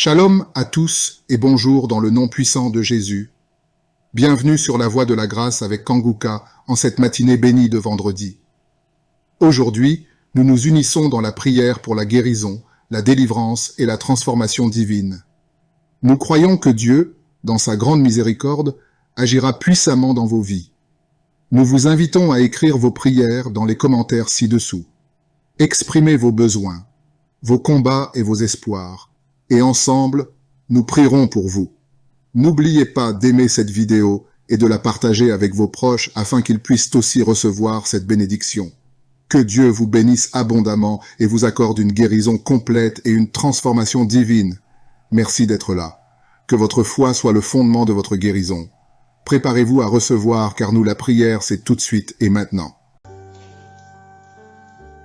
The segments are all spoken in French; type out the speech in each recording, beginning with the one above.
Shalom à tous et bonjour dans le nom puissant de Jésus. Bienvenue sur la voie de la grâce avec Kanguka en cette matinée bénie de vendredi. Aujourd'hui, nous nous unissons dans la prière pour la guérison, la délivrance et la transformation divine. Nous croyons que Dieu, dans sa grande miséricorde, agira puissamment dans vos vies. Nous vous invitons à écrire vos prières dans les commentaires ci-dessous. Exprimez vos besoins, vos combats et vos espoirs, et ensemble, nous prierons pour vous. N'oubliez pas d'aimer cette vidéo et de la partager avec vos proches afin qu'ils puissent aussi recevoir cette bénédiction. Que Dieu vous bénisse abondamment et vous accorde une guérison complète et une transformation divine. Merci d'être là. Que votre foi soit le fondement de votre guérison. Préparez-vous à recevoir car nous la prière c'est tout de suite et maintenant.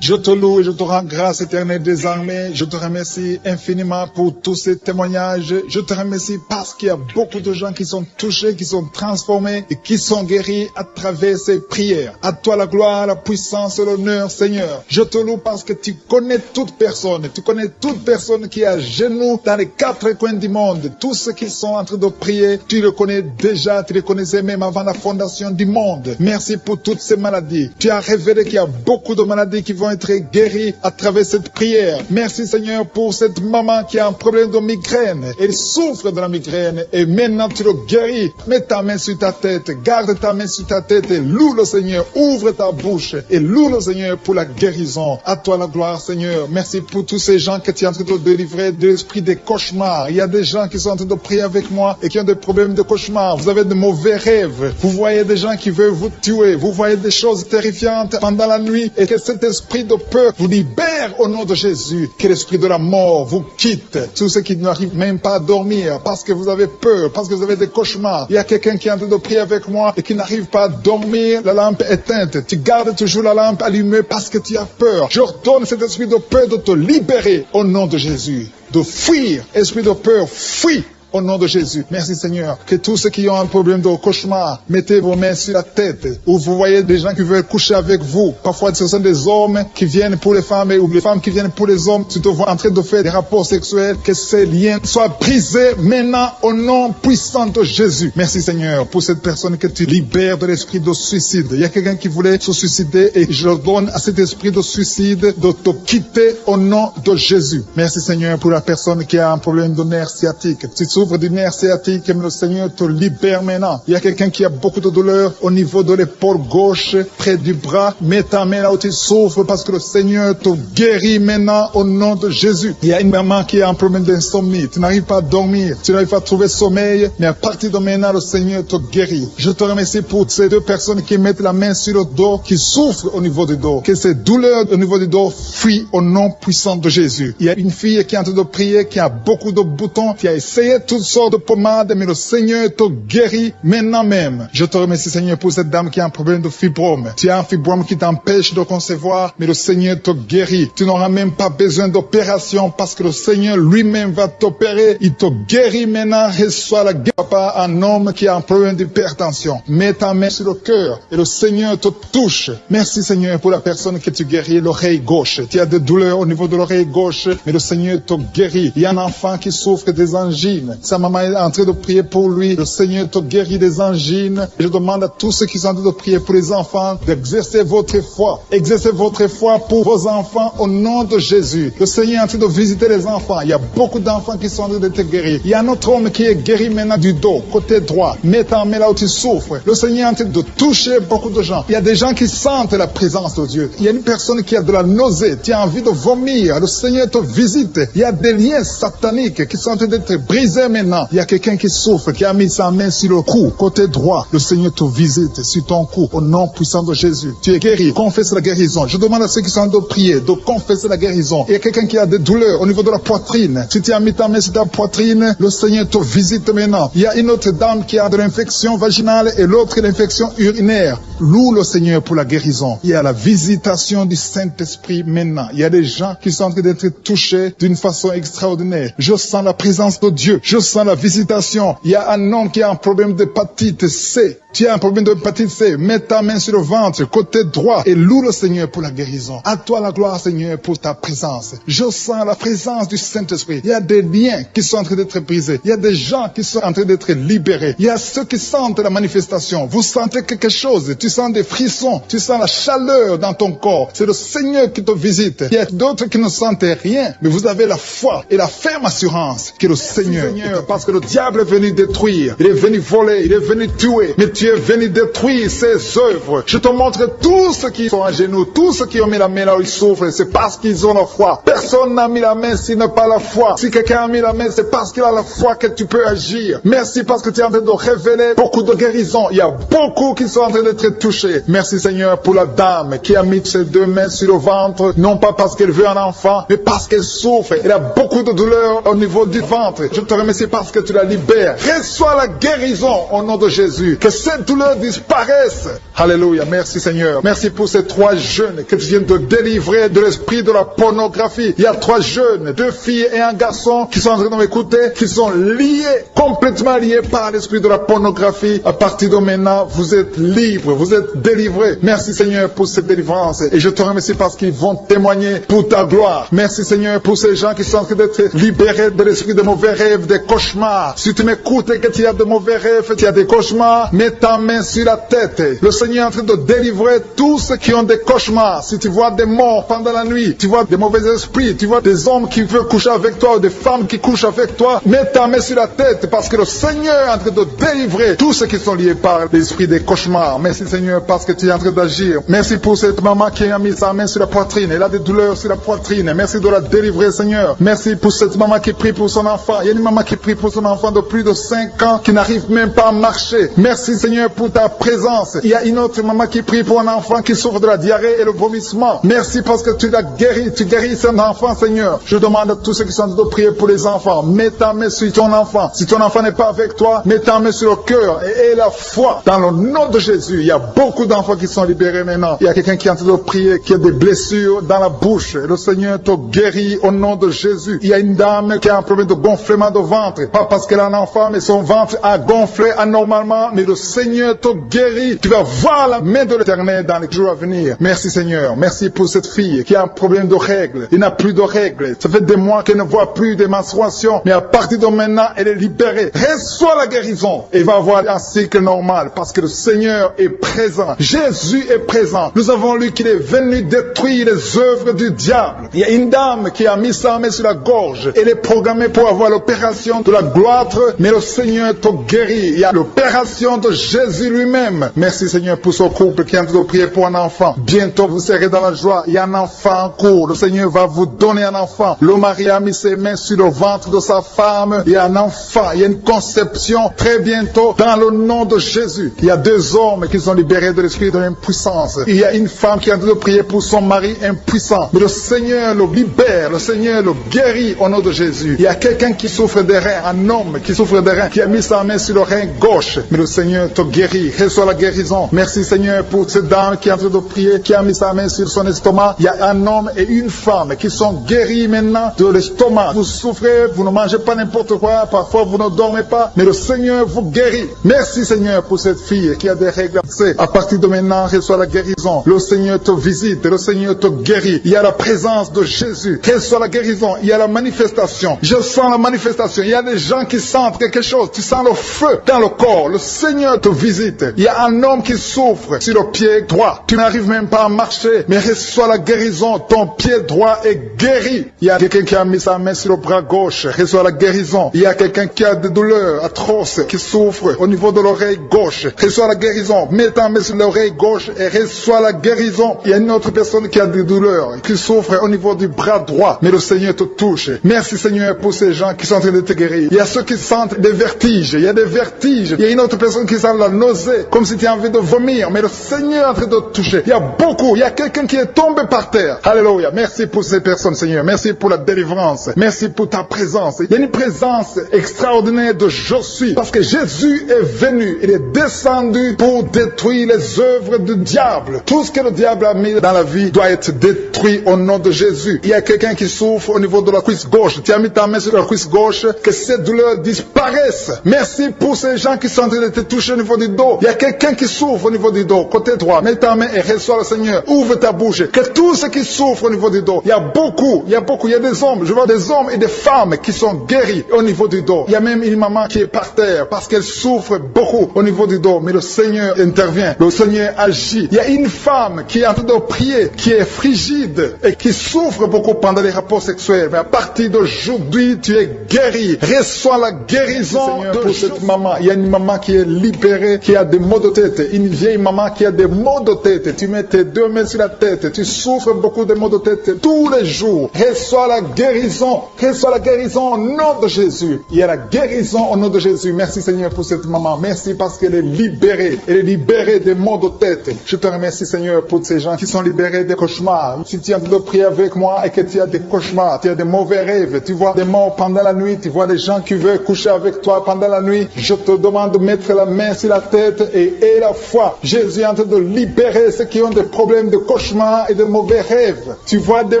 Je te loue et je te rends grâce éternelle des armées. Je te remercie infiniment pour tous ces témoignages. Je te remercie parce qu'il y a beaucoup de gens qui sont touchés, qui sont transformés et qui sont guéris à travers ces prières. À toi la gloire, la puissance et l'honneur, Seigneur. Je te loue parce que tu connais toute personne. Tu connais toute personne qui est à genoux dans les quatre coins du monde. Tous ceux qui sont en train de prier, tu le connais déjà. Tu les connaissais même avant la fondation du monde. Merci pour toutes ces maladies. Tu as révélé qu'il y a beaucoup de maladies qui vont être guéris à travers cette prière. Merci Seigneur pour cette maman qui a un problème de migraine. Elle souffre de la migraine et maintenant tu le guéris. Mets ta main sur ta tête, garde ta main sur ta tête et loue le Seigneur. Ouvre ta bouche et loue le Seigneur pour la guérison. À toi la gloire Seigneur. Merci pour tous ces gens que tu es en train de délivrer de l'esprit des cauchemars. Il y a des gens qui sont en train de prier avec moi et qui ont des problèmes de cauchemars. Vous avez de mauvais rêves. Vous voyez des gens qui veulent vous tuer. Vous voyez des choses terrifiantes pendant la nuit et que cet esprit de peur vous libère au nom de Jésus. Que l'esprit de la mort vous quitte. Tous ceux qui n'arrivent même pas à dormir parce que vous avez peur, parce que vous avez des cauchemars. Il y a quelqu'un qui est en train de prier avec moi et qui n'arrive pas à dormir, la lampe éteinte. Tu gardes toujours la lampe allumée parce que tu as peur. J'ordonne cet esprit de peur de te libérer au nom de Jésus. De fuir. Esprit de peur, fuis. Au nom de Jésus. Merci Seigneur. Que tous ceux qui ont un problème de cauchemar, mettez vos mains sur la tête. Ou vous voyez des gens qui veulent coucher avec vous. Parfois ce sont des hommes qui viennent pour les femmes ou les femmes qui viennent pour les hommes. Tu te vois en train de faire des rapports sexuels. Que ces liens soient brisés maintenant au nom puissant de Jésus. Merci Seigneur pour cette personne que tu libères de l'esprit de suicide. Il y a quelqu'un qui voulait se suicider et je donne à cet esprit de suicide de te quitter au nom de Jésus. Merci Seigneur pour la personne qui a un problème de nerf sciatique. Tu souffre du nerf sciatique, le Seigneur te libère maintenant. Il y a quelqu'un qui a beaucoup de douleur au niveau de l'épaule gauche, près du bras. Mets ta main là où tu souffres parce que le Seigneur te guérit maintenant au nom de Jésus. Il y a une maman qui a un problème d'insomnie. Tu n'arrives pas à dormir, tu n'arrives pas à trouver sommeil, mais à partir de maintenant, le Seigneur te guérit. Je te remercie pour ces deux personnes qui mettent la main sur le dos, qui souffrent au niveau du dos. Que ces douleurs au niveau du dos fuient au nom puissant de Jésus. Il y a une fille qui est en train de prier, qui a beaucoup de boutons, qui a essayé toutes sortes de pommades, mais le Seigneur te guérit maintenant même. Je te remercie Seigneur pour cette dame qui a un problème de fibrome. Tu as un fibrome qui t'empêche de concevoir, mais le Seigneur te guérit. Tu n'auras même pas besoin d'opération parce que le Seigneur lui-même va t'opérer. Il te guérit maintenant. Reçois la guérison. Papa, un homme qui a un problème d'hypertension. Mets ta main sur le cœur et le Seigneur te touche. Merci Seigneur pour la personne que tu guéris, l'oreille gauche. Tu as des douleurs au niveau de l'oreille gauche, mais le Seigneur te guérit. Il y a un enfant qui souffre des angines. Sa maman est en train de prier pour lui. Le Seigneur te guérit des angines. Je demande à tous ceux qui sont en train de prier pour les enfants d'exercer votre foi. Exercez votre foi pour vos enfants au nom de Jésus. Le Seigneur est en train de visiter les enfants. Il y a beaucoup d'enfants qui sont en train d'être guéris. Il y a un autre homme qui est guéri maintenant du dos, côté droit. Mets ta main là où tu souffres. Le Seigneur est en train de toucher beaucoup de gens. Il y a des gens qui sentent la présence de Dieu. Il y a une personne qui a de la nausée. Tu as envie de vomir. Le Seigneur te visite. Il y a des liens sataniques qui sont en train d'être brisés maintenant. Il y a quelqu'un qui souffre, qui a mis sa main sur le cou, côté droit. Le Seigneur te visite sur ton cou, au nom puissant de Jésus. Tu es guéri. Confesse la guérison. Je demande à ceux qui sont en train de prier de confesser la guérison. Il y a quelqu'un qui a des douleurs au niveau de la poitrine. Si tu as mis ta main sur ta poitrine, le Seigneur te visite maintenant. Il y a une autre dame qui a de l'infection vaginale et l'autre l'infection urinaire. Loue le Seigneur pour la guérison. Il y a la visitation du Saint-Esprit maintenant. Il y a des gens qui sont en train d'être touchés d'une façon extraordinaire. Je sens la présence de Dieu. Je Je sens la visitation. Il y a un homme qui a un problème d'hépatite C. Tu as un problème d'hépatite C. Mets ta main sur le ventre, côté droit, et loue le Seigneur pour la guérison. À toi la gloire, Seigneur, pour ta présence. Je sens la présence du Saint-Esprit. Il y a des liens qui sont en train d'être brisés. Il y a des gens qui sont en train d'être libérés. Il y a ceux qui sentent la manifestation. Vous sentez quelque chose. Tu sens des frissons. Tu sens la chaleur dans ton corps. C'est le Seigneur qui te visite. Il y a d'autres qui ne sentent rien, mais vous avez la foi et la ferme assurance que le Seigneur, parce que le diable est venu détruire. Il est venu voler. Il est venu tuer. Mais tu es venu détruire ses œuvres. Je te montre tous ceux qui sont à genoux, tous ceux qui ont mis la main là où ils souffrent, c'est parce qu'ils ont la foi. Personne n'a mis la main s'il n'a pas la foi. Si quelqu'un a mis la main, c'est parce qu'il a la foi que tu peux agir. Merci parce que tu es en train de révéler beaucoup de guérisons. Il y a beaucoup qui sont en train d'être touchés. Merci Seigneur pour la dame qui a mis ses deux mains sur le ventre, non pas parce qu'elle veut un enfant, mais parce qu'elle souffre. Elle a beaucoup de douleur au niveau du ventre. Je te remercie parce que tu la libères. Reçois la guérison au nom de Jésus. Que cette douleur disparaisse. Alléluia. Merci Seigneur. Merci pour ces 3 jeunes que tu viens de délivrer de l'esprit de la pornographie. Il y a 3 jeunes, 2 filles et un garçon qui sont en train de m'écouter, qui sont liés, complètement liés par l'esprit de la pornographie. À partir de maintenant, vous êtes libres, vous êtes délivrés. Merci Seigneur pour cette délivrance. Et je te remercie parce qu'ils vont témoigner pour ta gloire. Merci Seigneur pour ces gens qui sont en train d'être libérés de l'esprit de mauvais rêves, des cauchemars. Si tu m'écoutes et que tu as de mauvais rêves, tu as des cauchemars, mets ta main sur la tête. Le Seigneur est en train de délivrer tous ceux qui ont des cauchemars. Si tu vois des morts pendant la nuit, tu vois des mauvais esprits, tu vois des hommes qui veulent coucher avec toi ou des femmes qui couchent avec toi, mets ta main sur la tête parce que le Seigneur est en train de délivrer tous ceux qui sont liés par l'esprit des cauchemars. Merci Seigneur parce que tu es en train d'agir. Merci pour cette maman qui a mis sa main sur la poitrine. Elle a des douleurs sur la poitrine. Merci de la délivrer Seigneur. Merci pour cette maman qui prie pour son enfant. Il y a une maman qui prie pour son enfant de plus de 5 ans qui n'arrive même pas à marcher. Merci Seigneur pour ta présence. Il y a une autre maman qui prie pour un enfant qui souffre de la diarrhée et le vomissement. Merci parce que tu l'as guéri. Tu guéris cet enfant Seigneur. Je demande à tous ceux qui sont en train de prier pour les enfants. Mets ta main sur ton enfant. Si ton enfant n'est pas avec toi, mets ta main sur le cœur et aie la foi. Dans le nom de Jésus, il y a beaucoup d'enfants qui sont libérés maintenant. Il y a quelqu'un qui est en train de prier, qui a des blessures dans la bouche. Le Seigneur te guérit au nom de Jésus. Il y a une dame qui a un problème de gonflement de ventre. Pas parce qu'elle a un enfant, mais son ventre a gonflé anormalement. Mais le Seigneur te guérit. Tu vas voir la main de l'Éternel dans les jours à venir. Merci Seigneur. Merci pour cette fille qui a un problème de règles. Il n'a plus de règles. Ça fait des mois qu'elle ne voit plus des menstruations. Mais à partir de maintenant, elle est libérée. Reçois la guérison. Et va avoir un cycle normal parce que le Seigneur est présent. Jésus est présent. Nous avons lu qu'il est venu détruire les œuvres du diable. Il y a une dame qui a mis sa main sur la gorge. Elle est programmée pour avoir l'opération de la gloître, mais le Seigneur te guérit. Il y a l'opération de Jésus lui-même. Merci Seigneur pour ce couple qui est en train de prier pour un enfant. Bientôt vous serez dans la joie. Il y a un enfant en cours. Le Seigneur va vous donner un enfant. Le mari a mis ses mains sur le ventre de sa femme. Il y a un enfant. Il y a une conception très bientôt dans le nom de Jésus. Il y a 2 hommes qui sont libérés de l'esprit de l'impuissance. Il y a une femme qui est en train de prier pour son mari impuissant. Mais le Seigneur le libère. Le Seigneur le guérit au nom de Jésus. Il y a quelqu'un qui souffre des reins. Un homme qui souffre des reins. Qui a mis sa main sur le rein gauche. Mais le Seigneur te guérit. Reçois la guérison. Merci Seigneur pour cette dame qui est en train de prier. Qui a mis sa main sur son estomac. Il y a un homme et une femme qui sont guéris maintenant de l'estomac. Vous souffrez. Vous ne mangez pas n'importe quoi. Parfois vous ne dormez pas. Mais le Seigneur vous guérit. Merci Seigneur pour cette fille qui a des règles. À partir de maintenant, reçois la guérison. Le Seigneur te visite. Le Seigneur te guérit. Il y a la présence de Jésus. Reçois la guérison. Il y a la manifestation. Je sens la manifestation. Il y a des gens qui sentent quelque chose. Tu sens le feu dans le corps. Le Seigneur te visite. Il y a un homme qui souffre sur le pied droit. Tu n'arrives même pas à marcher. Mais reçois la guérison. Ton pied droit est guéri. Il y a quelqu'un qui a mis sa main sur le bras gauche. Reçois la guérison. Il y a quelqu'un qui a des douleurs atroces, qui souffre au niveau de l'oreille gauche. Reçois la guérison. Mets ta main sur l'oreille gauche et reçois la guérison. Il y a une autre personne qui a des douleurs, qui souffre au niveau du bras droit. Mais le Seigneur te touche. Merci Seigneur pour ces gens qui sont en train de te guérir. Il y a ceux qui sentent des vertiges. Il y a des vertiges. Il y a une autre personne qui sent la nausée, comme si tu as envie de vomir. Mais le Seigneur est en train de te toucher. Il y a beaucoup. Il y a quelqu'un qui est tombé par terre. Alléluia. Merci pour ces personnes Seigneur. Merci pour la délivrance. Merci pour ta présence. Il y a une présence extraordinaire de je suis. Parce que Jésus est venu. Il est descendu pour détruire les œuvres du diable. Tout ce que le diable a mis dans la vie doit être détruit au nom de Jésus. Il y a quelqu'un qui souffre au niveau de la cuisse gauche. Tu as mis ta main sur la cuisse gauche. que ces douleurs disparaissent. Merci pour ces gens qui sont en train de te toucher au niveau du dos. Il y a quelqu'un qui souffre au niveau du dos, côté droit. Mets ta main et reçois le Seigneur. Ouvre ta bouche. Que tous ceux qui souffrent au niveau du dos, il y a beaucoup, il y a des hommes, je vois des hommes et des femmes qui sont guéris au niveau du dos. Il y a même une maman qui est par terre parce qu'elle souffre beaucoup au niveau du dos, mais le Seigneur intervient, le Seigneur agit. Il y a une femme qui est en train de prier, qui est frigide et qui souffre beaucoup pendant les rapports sexuels. Mais à partir d'aujourd'hui, tu es guéri. Reçois la guérison Seigneur, pour cette maman. Il y a une maman qui est libérée, qui a des maux de tête. Une vieille maman qui a des maux de tête. Tu mets tes deux mains sur la tête. Tu souffres beaucoup de maux de tête tous les jours. Reçois la guérison. Reçois la guérison au nom de Jésus. Il y a la guérison au nom de Jésus. Merci Seigneur pour cette maman. Merci parce qu'elle est libérée. Elle est libérée des maux de tête. Je te remercie Seigneur pour ces gens qui sont libérés des cauchemars. Si tu es en train de prier avec moi et que tu as des cauchemars, tu as des mauvais rêves, tu vois des morts pendant la nuit, tu vois des gens qui veulent coucher avec toi pendant la nuit, je te demande de mettre la main sur la tête et la foi. Jésus est en train de libérer ceux qui ont des problèmes de cauchemars et de mauvais rêves. Tu vois des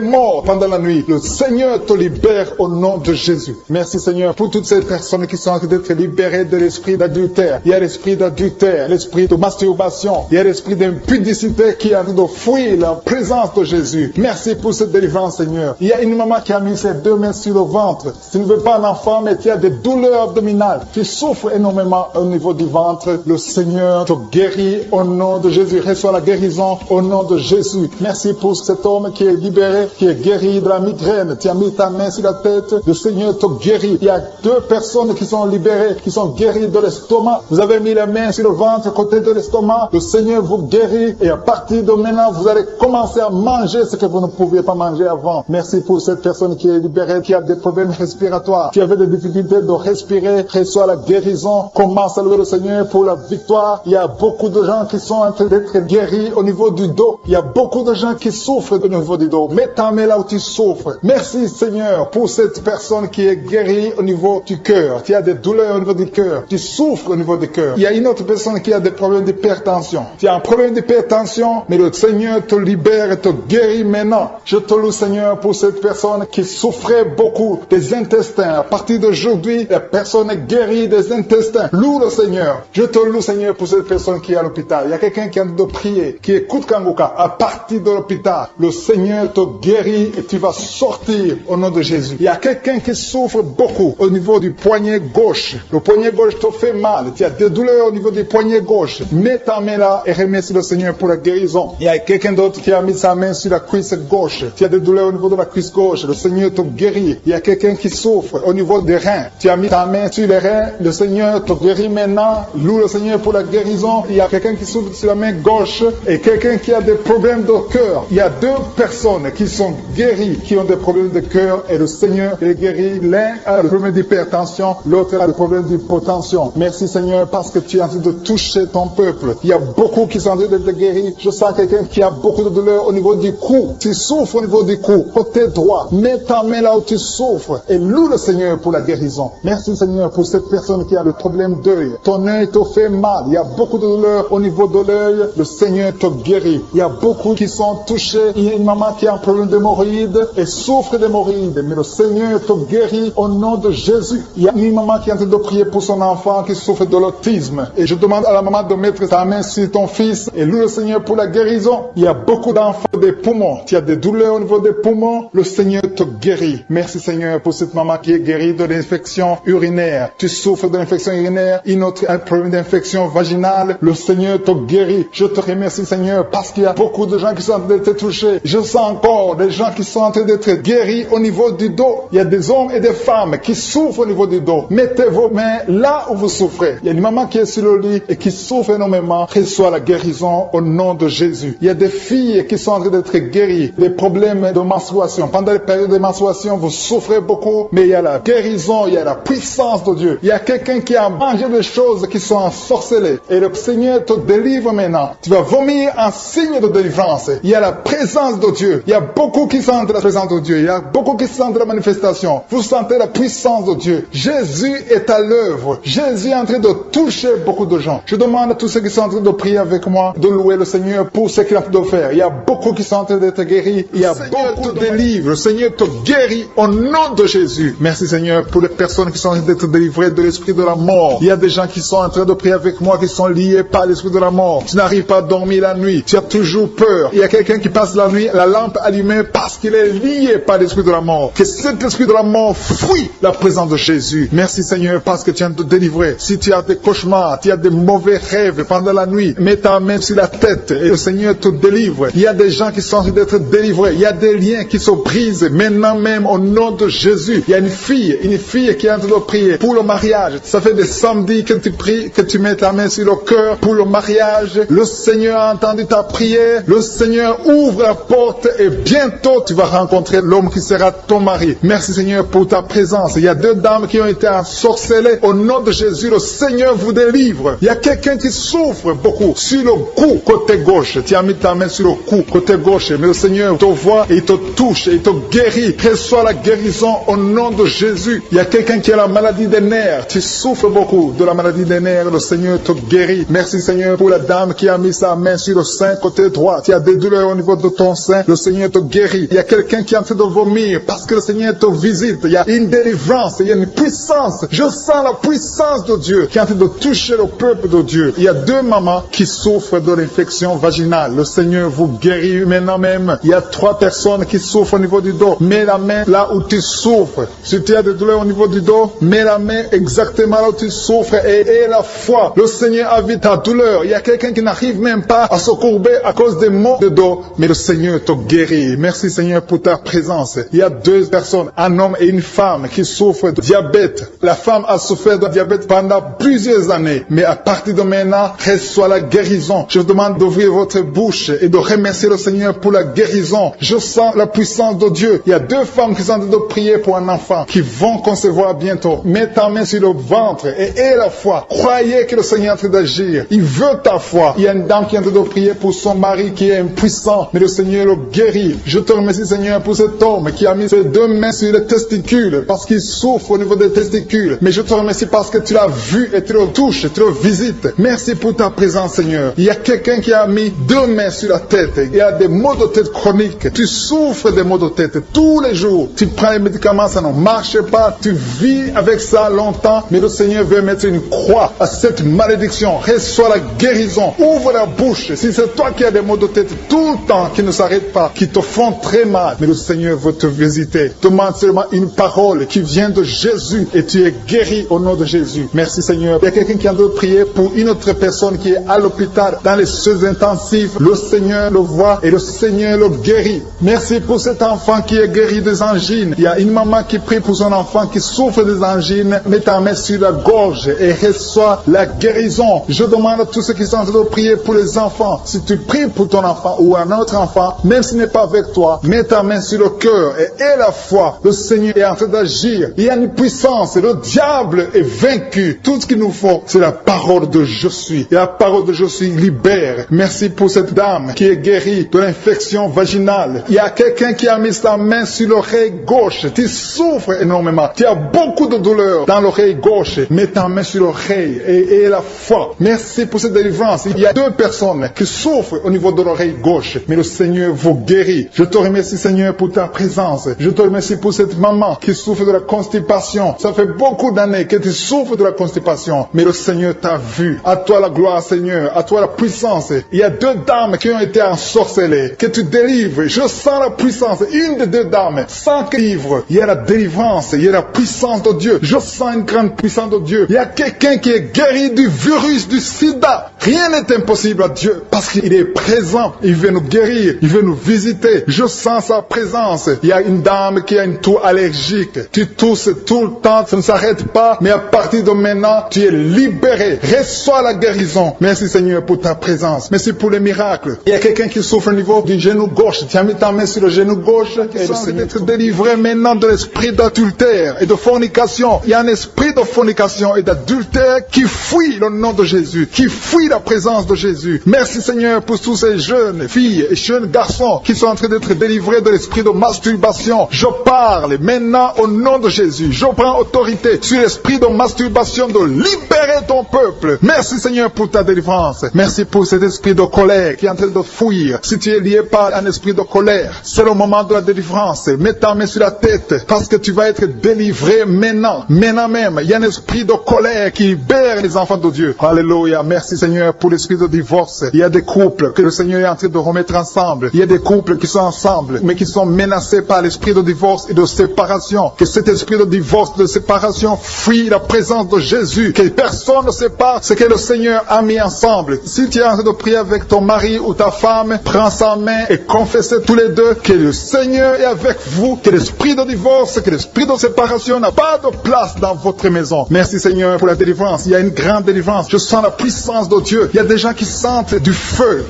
morts pendant la nuit. Le Seigneur te libère au nom de Jésus. Merci Seigneur pour toutes ces personnes qui sont en train d'être libérées de l'esprit d'adultère. Il y a l'esprit d'adultère, l'esprit de masturbation, il y a l'esprit d'impudicité qui est en train de fuir la présence de Jésus. Merci pour cette délivrance Seigneur. Il y a une maman qui a mis ses deux mains sur le ventre. Tu ne veux pas un enfant mais tu as des douleurs abdominales. Tu souffres énormément au niveau du ventre. Le Seigneur te guérit au nom de Jésus. Reçois la guérison au nom de Jésus. Merci pour cet homme qui est libéré, qui est guéri de la migraine. Tu as mis ta main sur la tête. Le Seigneur te guérit. Il y a deux personnes qui sont libérées, qui sont guéries de l'estomac. Vous avez mis la main sur le ventre, côté de l'estomac. Le Seigneur vous guérit et à partir de maintenant, vous allez commencer à manger ce que vous ne pouviez pas manger avant. Merci pour cette personne qui est libérée, qui a des problèmes respiratoires, qui avait des difficultés de respirer. Reçois la guérison. Commence à louer le Seigneur pour la victoire. Il y a beaucoup de gens qui sont en train d'être guéris au niveau du dos. Il y a beaucoup de gens qui souffrent au niveau du dos. Mets ta main là où tu souffres. Merci Seigneur pour cette personne qui est guérie au niveau du cœur. Tu as des douleurs au niveau du cœur. Tu souffres au niveau du cœur. Il y a une autre personne qui a des problèmes d'hypertension. Tu as un problème d'hypertension, mais le Seigneur te libère et te guérit maintenant. Je te loue Seigneur pour cette personne qui souffrait beaucoup des intestins. À partir d'aujourd'hui, la personne est guérie des intestins. Loue le Seigneur. Je te loue Seigneur pour cette personne qui est à l'hôpital. Il y a quelqu'un qui a de prier, qui écoute Kanguka. À partir de l'hôpital, le Seigneur te guérit et tu vas sortir au nom de Jésus. Il y a quelqu'un qui souffre beaucoup au niveau du poignet gauche. Le poignet gauche te fait mal. Tu as des douleurs au niveau du poignet gauche. Mets ta main là et remercie le Seigneur pour la guérison. Il y a quelqu'un d'autre qui a mis sa main sur la cuisse gauche. Tu as des douleurs au niveau de la cuisse gauche. Le Seigneur te guérit. Il y a quelqu'un qui souffre au niveau des reins. Tu as mis ta main sur les reins. Le Seigneur te guérit maintenant. Loue le Seigneur pour la guérison. Il y a quelqu'un qui souffre sur la main gauche et quelqu'un qui a des problèmes de cœur. Il y a deux personnes qui sont guéries, qui ont des problèmes de cœur et le Seigneur les guérit. L'un a le problème d'hypertension, l'autre a le problème d'hypotension. Merci Seigneur parce que tu es en train de toucher ton peuple. Il y a beaucoup qui sont en train d'être guéris. Je sens quelqu'un qui a beaucoup de douleur au niveau du cou. Tu souffres au niveau du cou, côté droit. Mets ta main là où tu souffres et loue le Seigneur pour la guérison. Merci Seigneur pour cette personne qui a le problème d'œil. Ton œil te fait mal. Il y a beaucoup de douleur au niveau de l'œil. Le Seigneur te guérit. Il y a beaucoup qui sont touchés. Il y a une maman qui a un problème d'hémorroïdes et souffre d'hémorroïdes. Mais le Seigneur te guérit au nom de Jésus. Il y a une maman qui est en train de prier pour son enfant qui souffre de l'autisme. Et je demande à la maman de mettre sa main sur ton fils et loue le Seigneur pour la guérison. Il y a beaucoup d'enfants des poumons. Tu as des douleurs au niveau des poumons. Le Seigneur te guérit. Merci Seigneur pour cette maman qui est guérie de l'infection urinaire. Tu souffres de l'infection urinaire. Une autre a un problème d'infection vaginale. Le Seigneur te guérit. Je te remercie Seigneur parce qu'il y a beaucoup de gens qui sont en train d'être touchés. Je sens encore des gens qui sont en train d'être guéris au niveau du dos. Il y a des hommes et des femmes qui souffrent au niveau du dos. Mettez vos mains là où vous souffrez. Il y a une maman qui est sur le lit et qui souffre énormément. Reçoit la guérison au nom de Jésus. Il y a des filles qui sont en train d'être guéries des problèmes de menstruation. Pendant les périodes de menstruation, vous souffrez beaucoup, mais il y a la guérison, il y a la puissance de Dieu. Il y a quelqu'un qui a mangé des choses qui sont ensorcelées et le Seigneur te délivre maintenant. Tu vas vomir un signe de délivrance. Il y a la présence de Dieu. Il y a beaucoup qui sentent la présence de Dieu. Il y a beaucoup qui sentent la manifestation. Vous sentez la puissance de Dieu. Jésus est à l'œuvre. Jésus est en train de toucher beaucoup de gens. Je demande à tous ceux qui sont en train de prier avec moi de louer le Seigneur pour ce qu'il est en train de faire. Il y a beaucoup qui sont en train d'être guéris. Il y a beaucoup de délivres. Le Seigneur te guérit au nom de Jésus. Merci Seigneur. Seigneur, pour les personnes qui sont en train d'être délivrées de l'esprit de la mort. Il y a des gens qui sont en train de prier avec moi, qui sont liés par l'esprit de la mort. Tu n'arrives pas à dormir la nuit. Tu as toujours peur. Il y a quelqu'un qui passe la nuit, la lampe allumée parce qu'il est lié par l'esprit de la mort. Que cet esprit de la mort fuit la présence de Jésus. Merci Seigneur parce que tu viens de te délivrer. Si tu as des cauchemars, tu as des mauvais rêves pendant la nuit, mets ta main sur la tête et le Seigneur te délivre. Il y a des gens qui sont en train d'être délivrés. Il y a des liens qui se brisent maintenant même au nom de Jésus. Il y a une fille qui est en train de prier pour le mariage. Ça fait des samedis que tu pries, que tu mets ta main sur le cœur pour le mariage. Le Seigneur a entendu ta prière. Le Seigneur ouvre la porte et bientôt tu vas rencontrer l'homme qui sera ton mari. Merci Seigneur pour ta présence. Il y a 2 dames qui ont été ensorcelées. Au nom de Jésus, le Seigneur vous délivre. Il y a quelqu'un qui souffre beaucoup sur le cou, côté gauche. Tu as mis ta main sur le cou, côté gauche. Mais le Seigneur te voit et il te touche et il te guérit. Reçois la guérison au nom de Jésus. Il y a quelqu'un qui a la maladie des nerfs. Tu souffres beaucoup de la maladie des nerfs. Le Seigneur te guérit. Merci Seigneur pour la dame qui a mis sa main sur le sein, côté droit. Tu as des douleurs au niveau de ton sein. Le Seigneur te guérit. Il y a quelqu'un qui est en train de vomir parce que le Seigneur te visite. Il y a une délivrance. Il y a une puissance. Je sens la puissance de Dieu qui est en train de toucher le peuple de Dieu. Il y a 2 mamans qui souffrent de l'infection vaginale. Le Seigneur vous guérit maintenant même. Il y a 3 personnes qui souffrent au niveau du dos. Mets la main là où tu souffres. Si tu as des douleurs au niveau du dos, mets la main exactement là où tu souffres et aie la foi. Le Seigneur a vu ta douleur. Il y a quelqu'un qui n'arrive même pas à se courber à cause des maux de dos, mais le Seigneur te guérit. Merci Seigneur pour ta présence. Il y a 2 personnes, un homme et une femme qui souffrent de diabète. La femme a souffert de diabète pendant plusieurs années, mais à partir de maintenant, reçoit la guérison. Je vous demande d'ouvrir votre bouche et de remercier le Seigneur pour la guérison. Je sens la puissance de Dieu. Il y a 2 femmes qui sont en train de prier pour un enfant qui vont concevoir bientôt. Mets ta main sur le ventre et aie la foi. Croyez que le Seigneur est en train d'agir. Il veut ta foi. Il y a une dame qui est en train de prier pour son mari qui est impuissant, mais le Seigneur le guérit. Je te remercie Seigneur pour cet homme qui a mis ses 2 mains sur les testicules parce qu'il souffre au niveau des testicules. Mais je te remercie parce que tu l'as vu et tu le touches, tu le visites. Merci pour ta présence Seigneur. Il y a quelqu'un qui a mis 2 mains sur la tête. Il y a des maux de tête chroniques. Tu souffres des maux de tête tous les jours. Tu prends les médicaments, ça ne marche pas. Tu vis avec ça longtemps, mais le Seigneur veut mettre une croix à cette malédiction. Reçois la guérison. Ouvre la bouche. Si c'est toi qui as des maux de tête tout le temps, qui ne s'arrêtent pas, qui te font très mal, mais le Seigneur veut te visiter. Demande seulement une parole qui vient de Jésus et tu es guéri au nom de Jésus. Merci Seigneur. Il y a quelqu'un qui a de prier pour une autre personne qui est à l'hôpital dans les soins intensifs. Le Seigneur le voit et le Seigneur le guérit. Merci pour cet enfant qui est guéri des angines. Il y a une maman qui prie pour son enfant qui souffre des angines. Mets ta main sur la gorge et reçois la guérison. Je demande à tous ceux qui sont en train de prier pour les enfants. Si tu pries pour ton enfant ou un autre enfant, même s'il n'est pas avec toi, mets ta main sur le cœur et aie la foi. Le Seigneur est en train d'agir. Il y a une puissance. Le diable est vaincu. Tout ce qu'il nous faut, c'est la parole de je suis. Et la parole de je suis libère. Merci pour cette dame qui est guérie de l'infection vaginale. Il y a quelqu'un qui a mis sa main sur l'oreille gauche. Tu souffres énormément. Tu as beaucoup de douleur dans l'oreille gauche. Mets ta main sur l'oreille et aie la foi. Merci pour cette délivrance. Il y a 2 personnes qui souffrent au niveau de l'oreille gauche, mais le Seigneur vous guérit. Je te remercie Seigneur pour ta présence. Je te remercie pour cette maman qui souffre de la constipation. Ça fait beaucoup d'années que tu souffres de la constipation, mais le Seigneur t'a vu. À toi la gloire Seigneur, à toi la puissance. Il y a 2 dames qui ont été ensorcelées, que tu délivres. Je sens la puissance. Une des 2 dames, sans livre, il y a la délivrance, il y a la puissance de Dieu. Je sens une grande puissance de Dieu. Il y a quelqu'un qui est guéri du virus du sida. Rien n'est impossible à Dieu parce qu'il est présent. Il veut nous guérir, il veut nous visiter. Je sens sa présence. Il y a une dame qui a une toux allergique. Tu tousses tout le temps, ça ne s'arrête pas, mais à partir de maintenant, tu es libéré. Reçois la guérison. Merci Seigneur pour ta présence. Merci pour les miracles. Il y a quelqu'un qui souffre au niveau du genou gauche. Tu as mis ta main sur le genou gauche et le Seigneur être délivré maintenant de l'esprit d'adultère et de fornication. Il y a un esprit de fornication et d'adultère qui fuit le nom de Jésus, qui fuit fuis la présence de Jésus. Merci Seigneur pour tous ces jeunes filles et jeunes garçons qui sont en train d'être délivrés de l'esprit de masturbation. Je parle maintenant au nom de Jésus. Je prends autorité sur l'esprit de masturbation de libérer ton peuple. Merci Seigneur pour ta délivrance. Merci pour cet esprit de colère qui est en train de fuir. Si tu es lié par un esprit de colère, c'est le moment de la délivrance. Mets ta main sur la tête parce que tu vas être délivré maintenant. Maintenant même, il y a un esprit de colère qui libère les enfants de Dieu. Alléluia. Merci Seigneur pour l'esprit de divorce. Il y a des couples que le Seigneur est en train de remettre ensemble. Il y a des couples qui sont ensemble mais qui sont menacés par l'esprit de divorce et de séparation. Que cet esprit de divorce, de séparation fuit la présence de Jésus. Que personne ne sépare ce que le Seigneur a mis ensemble. Si tu es en train de prier avec ton mari ou ta femme, prends sa main et confessez tous les deux que le Seigneur est avec vous, que l'esprit de divorce, que l'esprit de séparation n'a pas de place dans votre maison. Merci Seigneur pour la délivrance. Il y a une grande délivrance. Je sens la puissance de Dieu. Il y a des gens qui sentent du feu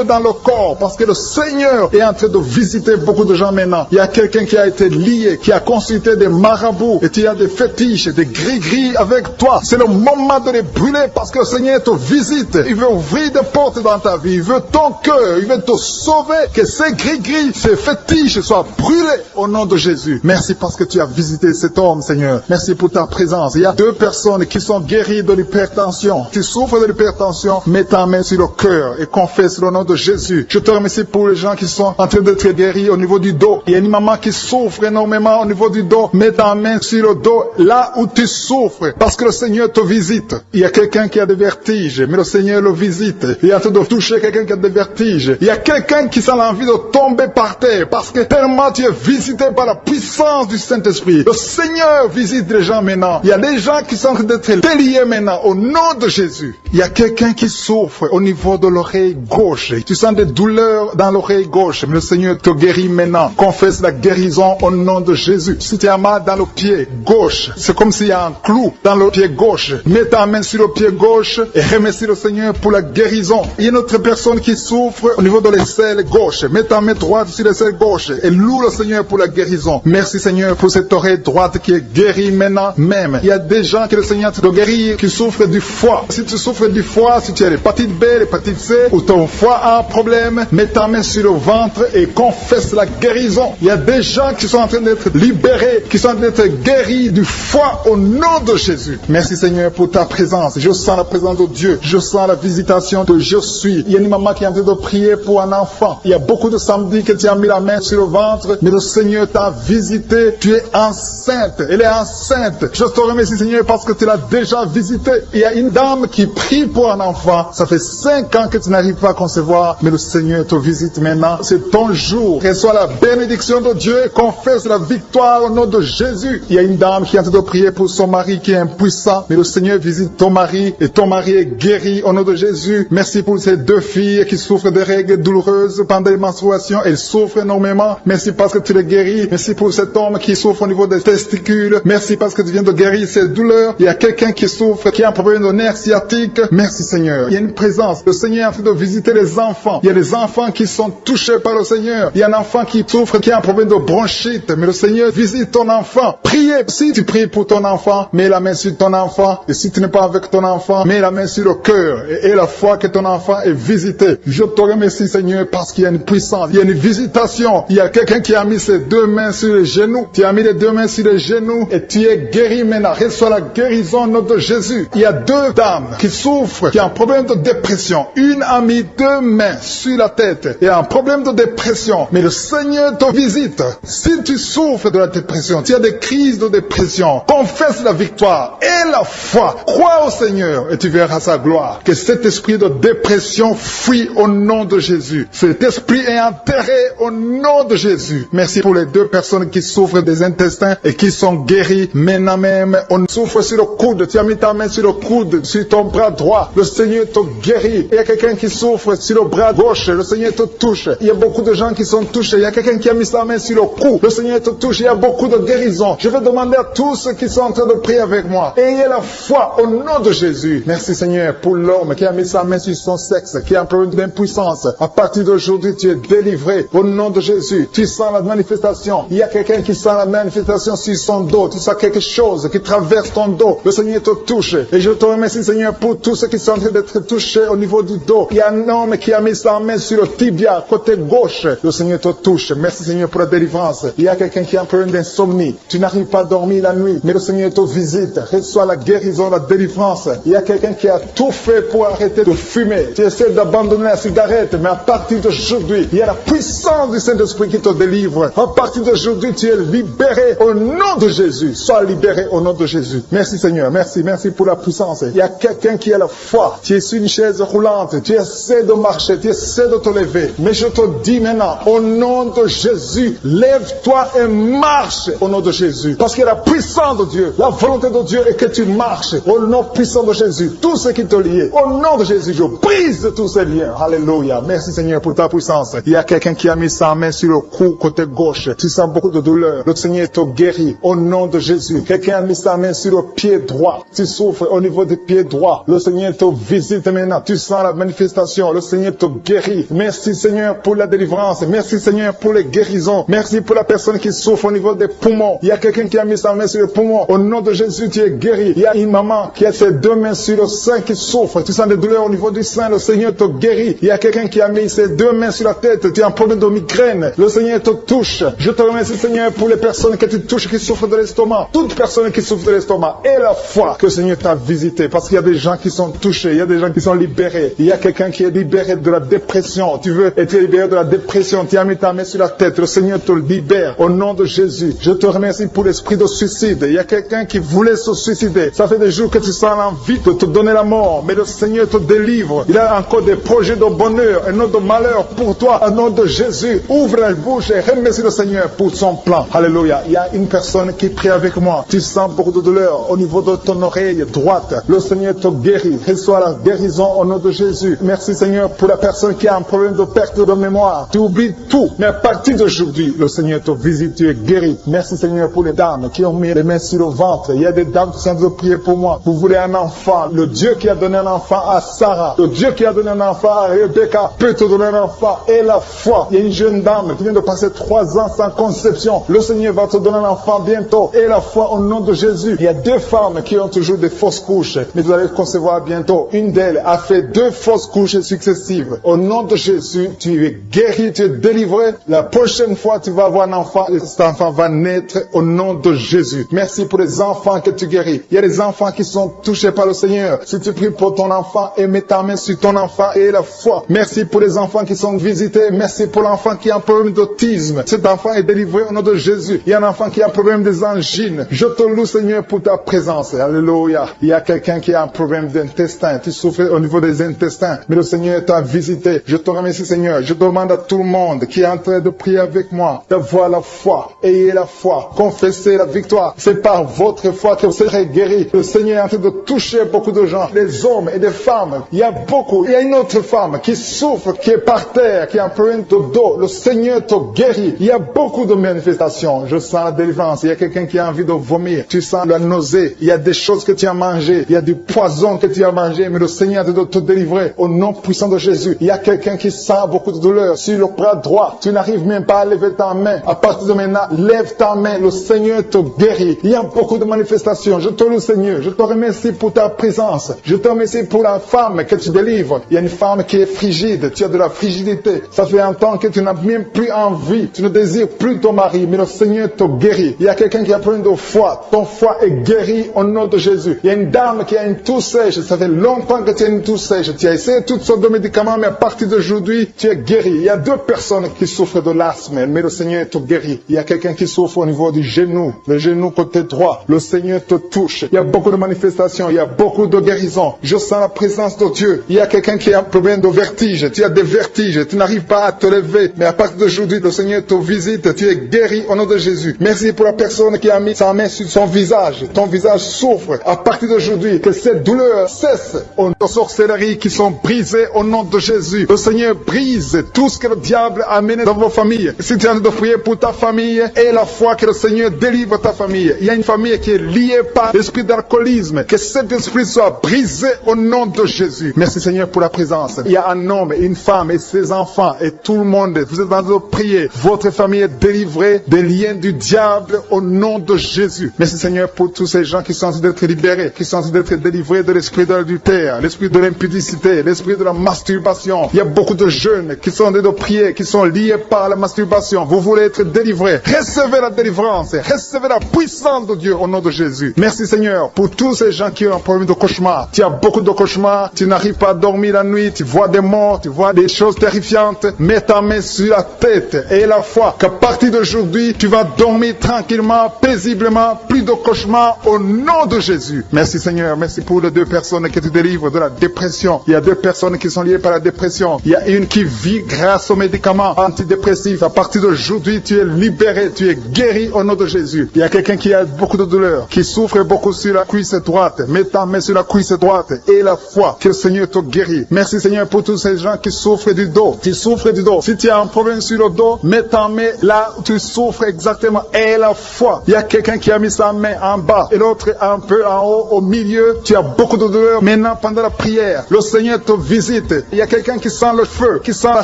dans le corps parce que le Seigneur est en train de visiter beaucoup de gens maintenant. Il y a quelqu'un qui a été lié, qui a consulté des marabouts et tu as des fétiches, des gris-gris avec toi. C'est le moment de les brûler parce que le Seigneur te visite. Il veut ouvrir des portes dans ta vie. Il veut ton cœur. Il veut te sauver. Que ces gris-gris, ces fétiches soient brûlés au nom de Jésus. Merci parce que tu as visité cet homme, Seigneur. Merci pour ta présence. Il y a 2 personnes qui sont guéries de l'hypertension. Tu souffres de l'hypertension, mets ta main sur le cœur et confesse le nom de Jésus. Je te remercie pour les gens qui sont en train d'être guéris au niveau du dos. Il y a une maman qui souffre énormément au niveau du dos. Mets ta main sur le dos, là où tu souffres, parce que le Seigneur te visite. Il y a quelqu'un qui a des vertiges, mais le Seigneur le visite. Il est en train de toucher quelqu'un qui a des vertiges. Il y a quelqu'un qui sent l'envie de tomber par terre, parce que tellement tu es visité par la puissance du Saint-Esprit. Le Seigneur visite les gens maintenant. Il y a des gens qui sont en train d'être déliés maintenant, au nom de Jésus. Il y a quelqu'un qui souffre au niveau de l'oreille gauche. Tu sens des douleurs dans l'oreille gauche, mais le Seigneur te guérit maintenant. Confesse la guérison au nom de Jésus. Si tu as mal dans le pied gauche, c'est comme s'il y a un clou dans le pied gauche. Mets ta main sur le pied gauche et remercie le Seigneur pour la guérison. Il y a une autre personne qui souffre au niveau de l'aisselle gauche. Mets ta main droite sur l'aisselle gauche et loue le Seigneur pour la guérison. Merci Seigneur pour cette oreille droite qui est guérie maintenant même. Il y a des gens que le Seigneur te guérit qui souffrent du foie. Si tu souffres du foie, si tu as l'hépatite B, l'hépatite C ou ton foie a un problème, mets ta main sur le ventre et confesse la guérison. Il y a des gens qui sont en train d'être libérés, qui sont en train d'être guéris du foie au nom de Jésus. Merci Seigneur pour ta présence. Je sens la présence de Dieu. Je sens la visitation de je suis. Il y a une maman qui est en train de prier pour un enfant. Il y a beaucoup de samedis que tu as mis la main sur le ventre, mais le Seigneur t'a visité. Tu es enceinte. Elle est enceinte. Je te remercie Seigneur parce que tu l'as déjà visité. Il y a une dame qui prie pour un enfant. Ça fait 5 ans que tu n'arrives pas à concevoir, mais le Seigneur te visite maintenant. C'est ton jour. Reçois la bénédiction de Dieu et confesse la victoire au nom de Jésus. Il y a une dame qui est en train de prier pour son mari qui est impuissant, mais le Seigneur visite ton mari et ton mari est guéri au nom de Jésus. Merci pour ces 2 filles qui souffrent de règles douloureuses pendant les menstruations. Elles souffrent énormément. Merci parce que tu les guéris. Merci pour cet homme qui souffre au niveau des testicules. Merci parce que tu viens de guérir ces douleurs. Il y a quelqu'un qui souffre, qui a un problème de nerf sciatique. Merci Seigneur. Il y a une présence. Le Seigneur est en train de visiter les enfants. Il y a des enfants qui sont touchés par le Seigneur. Il y a un enfant qui souffre, qui a un problème de bronchite. Mais le Seigneur visite ton enfant. Priez. Si tu pries pour ton enfant, mets la main sur ton enfant. Et si tu n'es pas avec ton enfant, mets la main sur le cœur. Et la foi que ton enfant est visité. Je te remercie Seigneur parce qu'il y a une puissance. Il y a une visitation. Il y a quelqu'un qui a mis ses 2 mains sur les genoux. Tu as mis les 2 mains sur les genoux et tu es guéri maintenant. Reçois la guérison au nom de Jésus. Il y a 2 dames qui souffrent, qui ont un problème de dépression. Une a mis 2 mains sur la tête et a un problème de dépression. Mais le Seigneur te visite. Si tu souffres de la dépression, tu as des crises de dépression, confesse la victoire et la foi. Crois au Seigneur et tu verras sa gloire. Que cet esprit de dépression fuit au nom de Jésus. Cet esprit est enterré au nom de Jésus. Merci pour les 2 personnes qui souffrent des intestins et qui sont guéries maintenant même. On souffre sur le coude. Tu as mis ta main sur le coude, sur ton bras droit. Le Seigneur te guérit. Il y a quelqu'un qui souffre sur le bras gauche. Le Seigneur te touche. Il y a beaucoup de gens qui sont touchés. Il y a quelqu'un qui a mis sa main sur le cou. Le Seigneur te touche. Il y a beaucoup de guérisons. Je vais demander à tous ceux qui sont en train de prier avec moi. Ayez la foi au nom de Jésus. Merci Seigneur pour l'homme qui a mis sa main sur son sexe, qui a un problème d'impuissance. À partir d'aujourd'hui, tu es délivré au nom de Jésus. Tu sens la manifestation. Il y a quelqu'un qui sent la manifestation sur son dos. Tu sens quelque chose qui traverse ton dos. Le Seigneur te touche. Et je te remercie Seigneur pour tous ceux qui sont en train train d'être touché au niveau du dos. Il y a un homme qui a mis sa main sur le tibia, côté gauche. Le Seigneur te touche. Merci Seigneur pour la délivrance. Il y a quelqu'un qui a un problème d'insomnie. Tu n'arrives pas à dormir la nuit, mais le Seigneur te visite. Reçois la guérison, la délivrance. Il y a quelqu'un qui a tout fait pour arrêter de fumer. Tu essaies d'abandonner la cigarette, mais à partir d'aujourd'hui, il y a la puissance du Saint-Esprit qui te délivre. À partir d'aujourd'hui, tu es libéré au nom de Jésus. Sois libéré au nom de Jésus. Merci Seigneur. Merci pour la puissance. Il y a quelqu'un qui a la foi. Tu es sur une chaise roulante. Tu essaies de marcher. Tu essaies de te lever. Mais je te dis maintenant, au nom de Jésus, lève-toi et marche au nom de Jésus. Parce qu'il y a la puissance de Dieu. La volonté de Dieu est que tu marches au nom puissant de Jésus. Tout ce qui te lie, au nom de Jésus, je brise tous ces liens. Alléluia. Merci Seigneur pour ta puissance. Il y a quelqu'un qui a mis sa main sur le cou côté gauche. Tu sens beaucoup de douleur. Le Seigneur te guérit au nom de Jésus. Quelqu'un a mis sa main sur le pied droit. Tu souffres au niveau du pied droit. Le Seigneur te visite maintenant. Tu sens la manifestation. Le Seigneur te guérit. Merci Seigneur pour la délivrance. Merci Seigneur pour les guérisons. Merci pour la personne qui souffre au niveau des poumons. Il y a quelqu'un qui a mis sa main sur le poumon. Au nom de Jésus, tu es guéri. Il y a une maman qui a ses deux mains sur le sein qui souffre. Tu sens des douleurs au niveau du sein. Le Seigneur te guérit. Il y a quelqu'un qui a mis ses deux mains sur la tête. Tu as un problème de migraine. Le Seigneur te touche. Je te remercie Seigneur pour les personnes que tu touches qui souffrent de l'estomac. Toute personne qui souffre de l'estomac. Et la foi que le Seigneur t'a visité. Parce qu'il y a des gens qui sont touchés. Il y a des gens qui sont libérés. Il y a quelqu'un qui est libéré de la dépression. Tu veux être libéré de la dépression. Tu as mis ta main sur la tête. Le Seigneur te libère. Au nom de Jésus. Je te remercie pour l'esprit de suicide. Il y a quelqu'un qui voulait se suicider. Ça fait des jours que tu sens l'envie de te donner la mort. Mais le Seigneur te délivre. Il a encore des projets de bonheur et non de malheur pour toi. Au nom de Jésus. Ouvre la bouche et remercie le Seigneur pour son plan. Alléluia. Il y a une personne qui prie avec moi. Tu sens beaucoup de douleur au niveau de ton oreille droite. Le Seigneur te guérit. Reçois la guérison au nom de Jésus. Merci Seigneur pour la personne qui a un problème de perte de mémoire. Tu oublies tout. Mais à partir d'aujourd'hui, le Seigneur te visite. Tu es guéri. Merci Seigneur pour les dames qui ont mis les mains sur le ventre. Il y a des dames qui sont en train de prier pour moi. Vous voulez un enfant. Le Dieu qui a donné un enfant à Sarah. Le Dieu qui a donné un enfant à Rebecca peut te donner un enfant. Et la foi. Il y a une jeune dame qui vient de passer 3 ans sans conception. Le Seigneur va te donner un enfant bientôt. Et la foi au nom de Jésus. Il y a 2 femmes qui ont toujours des fausses couches. Mais vous allez concevoir bientôt. Une d'elles a fait 2 fausses couches successives. Au nom de Jésus, tu es guéri, tu es délivré. La prochaine fois, tu vas avoir un enfant. Et cet enfant va naître au nom de Jésus. Merci pour les enfants que tu guéris. Il y a des enfants qui sont touchés par le Seigneur. Si tu pries pour ton enfant et mets ta main sur ton enfant et la foi. Merci pour les enfants qui sont visités. Merci pour l'enfant qui a un problème d'autisme. Cet enfant est délivré au nom de Jésus. Il y a un enfant qui a un problème des angines. Je te loue Seigneur pour ta présence. Alléluia. Il y a quelqu'un qui a un problème d'intestin. Tu souffres au niveau des intestins. Mais le Seigneur t'a visité. Je te remercie Seigneur. Je demande à tout le monde qui est en train de prier avec moi d'avoir la foi. Ayez la foi. Confessez la victoire. C'est par votre foi que vous serez guéris. Le Seigneur est en train de toucher beaucoup de gens. Des hommes et des femmes. Il y a beaucoup. Il y a une autre femme qui souffre, qui est par terre, qui a un problème de dos. Le Seigneur te guérit. Il y a beaucoup de manifestations. Je sens la délivrance. Il y a quelqu'un qui a envie de vomir. Tu sens la nausée. Il y a des choses que tu as mangées. Il y a du poison que tu as mangé. Mais le Seigneur doit te délivrer au nom puissant de Jésus. Il y a quelqu'un qui sent beaucoup de douleur sur le bras droit. Tu n'arrives même pas à lever ta main. À partir de maintenant, lève ta main. Le Seigneur te guérit. Il y a beaucoup de manifestations. Je te loue Seigneur. Je te remercie pour ta présence. Je te remercie pour la femme que tu délivres. Il y a une femme qui est frigide. Tu as de la frigidité. Ça fait un temps que tu n'as même plus envie. Tu ne désires plus ton mari. Mais le Seigneur te guérit. Il y a quelqu'un qui a plein de foi. Ton foie est guéri au nom de Jésus. Il y a une dame qui a une toux sèche. Ça fait longtemps que tu as une toux sèche. Tu as essayé toutes sortes de médicaments, mais à partir d'aujourd'hui, tu es guéri. Il y a 2 personnes qui souffrent de l'asthme, mais le Seigneur te guérit. Il y a quelqu'un qui souffre au niveau du genou, le genou côté droit. Le Seigneur te touche. Il y a beaucoup de manifestations. Il y a beaucoup de guérisons. Je sens la présence de Dieu. Il y a quelqu'un qui a un problème de vertige. Tu as des vertiges. Tu n'arrives pas à te lever, mais à partir d'aujourd'hui, le Seigneur te visite. Tu es guéri au nom de Jésus. Merci pour la personne qui a mis sa main sur son visage. Ton visage souffre. À partir d'aujourd'hui, que cette douleur cesse. Aux sorcelleries qui sont brisées au nom de Jésus. Le Seigneur brise tout ce que le diable a amené dans vos familles. Si tu es en train de prier pour ta famille, et la foi que le Seigneur délivre ta famille. Il y a une famille qui est liée par l'esprit d'alcoolisme. Que cet esprit soit brisé au nom de Jésus. Merci Seigneur pour la présence. Il y a un homme, une femme et ses enfants et tout le monde. Vous êtes en train de prier. Votre famille est délivrée des liens du diable au nom de Jésus. Merci Seigneur pour tous ces gens qui sont en train d'être libérés, qui sont en train d'être délivrés de l'esprit d'adultère. d'adultère, l'esprit de l'impudicité, l'esprit de la masturbation. Il y a beaucoup de jeunes qui sont en train de prier, qui sont liés par la masturbation. Vous voulez être délivrés. Recevez la délivrance, recevez la puissance de Dieu au nom de Jésus. Merci Seigneur pour tous ces gens qui ont un problème de cauchemar. Tu as beaucoup de cauchemars, tu n'arrives pas à dormir la nuit, tu vois des morts, tu vois des choses terrifiantes. Mets ta main sur la tête et la foi qu'à partir d'aujourd'hui, tu vas dormir tranquillement, paisiblement, plus de cauchemars au nom de Jésus. Merci Seigneur, merci pour les 2 personnes qui te délivrent de la dépression. Il y a 2 personnes qui sont liées par la dépression. Il y a une qui vit grâce aux médicaments antidépressifs. À partir d'aujourd'hui, tu es libéré, tu es guéri au nom de Jésus. Il y a quelqu'un qui a beaucoup de douleur, qui souffre beaucoup sur la cuisse droite. Mets ta main sur la cuisse droite et la foi que le Seigneur te guérit. Merci Seigneur pour tous ces gens qui souffrent du dos. Tu souffres du dos. Si tu as un problème sur le dos, mets ta main là où tu souffres exactement et la foi. Il y a quelqu'un qui a mis sa main en bas et l'autre un peu en haut, au milieu. Tu as beaucoup de douleur. Maintenant, pendant la prière, le Seigneur te visite. Il y a quelqu'un qui sent le feu, qui sent la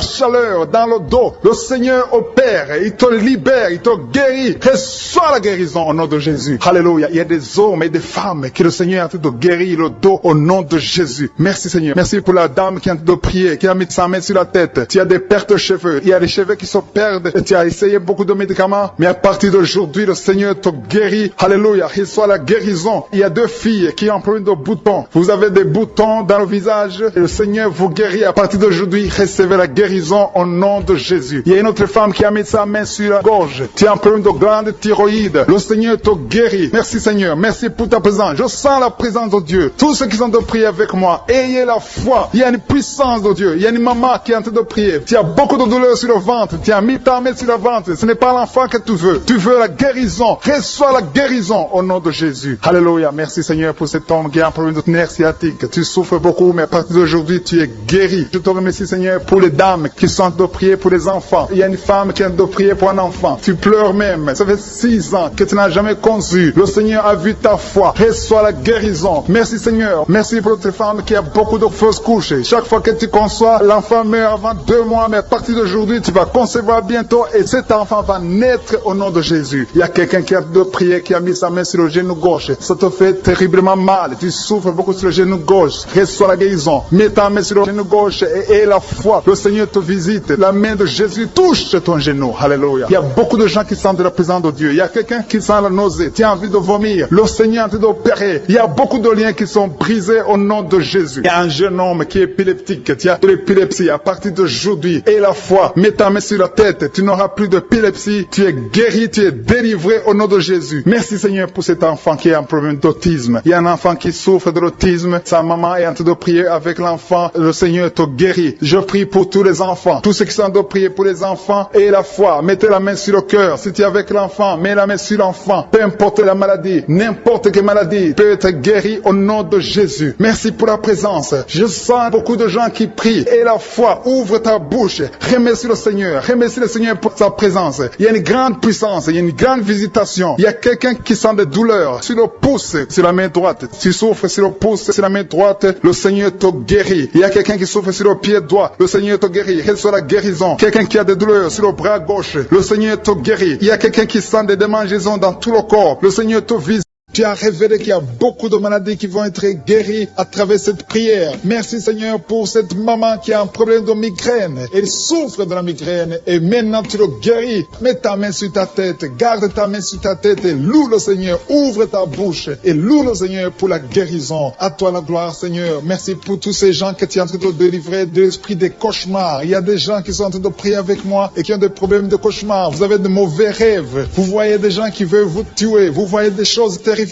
chaleur dans le dos. Le Seigneur opère, il te libère, il te guérit. Reçois la guérison au nom de Jésus. Alléluia. Il y a des hommes et des femmes que le Seigneur a tout de guérir le dos au nom de Jésus. Merci Seigneur. Merci pour la dame qui a de prier, qui a mis sa main sur la tête. Tu as des pertes de cheveux. Il y a des cheveux qui se perdent. Et tu as essayé beaucoup de médicaments, mais à partir d'aujourd'hui, le Seigneur te guérit. Alléluia. Reçois la guérison. Il y a 2 filles qui ont un problème de boutons. Vous avez des boutons dans le visage et le Seigneur vous guérit. À partir d'aujourd'hui, recevez la guérison au nom de Jésus. Il y a une autre femme qui a mis sa main sur la gorge. Tu as un problème de glande thyroïde. Le Seigneur te guérit. Merci Seigneur. Merci pour ta présence. Je sens la présence de Dieu. Tous ceux qui sont de prier avec moi, ayez la foi. Il y a une puissance de Dieu. Il y a une maman qui est en train de prier. Tu as beaucoup de douleur sur le ventre. Tu as mis ta main sur le ventre. Ce n'est pas l'enfant que tu veux. Tu veux la guérison. Reçois la guérison au nom de Jésus. Alléluia. Merci Seigneur pour cet homme qui a un problème de nerf sciatique. Tu souffres beaucoup, mais à partir d'aujourd'hui, tu es guéri. Je te remercie Seigneur pour les dames qui sont de prier pour les enfants. Il y a une femme qui est de prier pour un enfant. Tu pleures même. Ça fait 6 ans que tu n'as jamais conçu. Le Seigneur a vu ta foi. Reçois la guérison. Merci Seigneur. Merci pour notre femme qui a beaucoup de fausses couches. Chaque fois que tu conçois, l'enfant meurt avant 2 mois, mais à partir d'aujourd'hui, tu vas concevoir bientôt et cet enfant va naître au nom de Jésus. Il y a quelqu'un qui a de prier, qui a mis sa main sur le genou gauche. Ça te fait terriblement mal. Tu souffres beaucoup sur le genou gauche. Reçois la guérison. Mets ta main sur le genou gauche et la foi. Le Seigneur te visite. La main de Jésus touche ton genou. Alléluia. Il y a beaucoup de gens qui sentent la présence de Dieu. Il y a quelqu'un qui sent la nausée. Tu as envie de vomir. Le Seigneur est en train d'opérer. Il y a beaucoup de liens qui sont brisés au nom de Jésus. Il y a un jeune homme qui est épileptique. Tu as de l'épilepsie à partir d'aujourd'hui. Et la foi. Mets ta main sur la tête. Tu n'auras plus d'épilepsie. Tu es guéri. Tu es délivré au nom de Jésus. Merci Seigneur pour cet enfant qui a un problème d'autisme. Il y a un enfant qui souffre de l'autisme. Sa maman est en train de prier avec l'enfant. Le Seigneur te guérit. Je prie pour tous les enfants. Tous ceux qui sont en train de prier pour les enfants et la foi. Mettez la main sur le cœur. Si tu es avec l'enfant, mets la main sur l'enfant. Peu importe la maladie, n'importe quelle maladie peut être guérie au nom de Jésus. Merci pour la présence. Je sens beaucoup de gens qui prient. Et la foi, ouvre ta bouche. Remercie le Seigneur. Remercie le Seigneur pour sa présence. Il y a une grande puissance. Il y a une grande visitation. Il y a quelqu'un qui sent des douleurs sur le pouce, sur la main droite. Tu souffres sur le pouce, sur la main droite. Le Seigneur te guérit. Il y a quelqu'un qui souffre sur le pied droit. Le Seigneur te guérit. Reçois la guérison. Quelqu'un qui a des douleurs sur le bras gauche. Le Seigneur te guérit. Il y a quelqu'un qui sent des démangeaisons dans tout le corps. Le Seigneur te visite. Tu as révélé qu'il y a beaucoup de maladies qui vont être guéries à travers cette prière. Merci Seigneur pour cette maman qui a un problème de migraine. Elle souffre de la migraine et maintenant tu le guéris. Mets ta main sur ta tête, garde ta main sur ta tête et loue le Seigneur. Ouvre ta bouche et loue le Seigneur pour la guérison. À toi la gloire Seigneur. Merci pour tous ces gens que tu es en train de délivrer de l'esprit des cauchemars. Il y a des gens qui sont en train de prier avec moi et qui ont des problèmes de cauchemars. Vous avez de mauvais rêves. Vous voyez des gens qui veulent vous tuer. Vous voyez des choses terrifiantes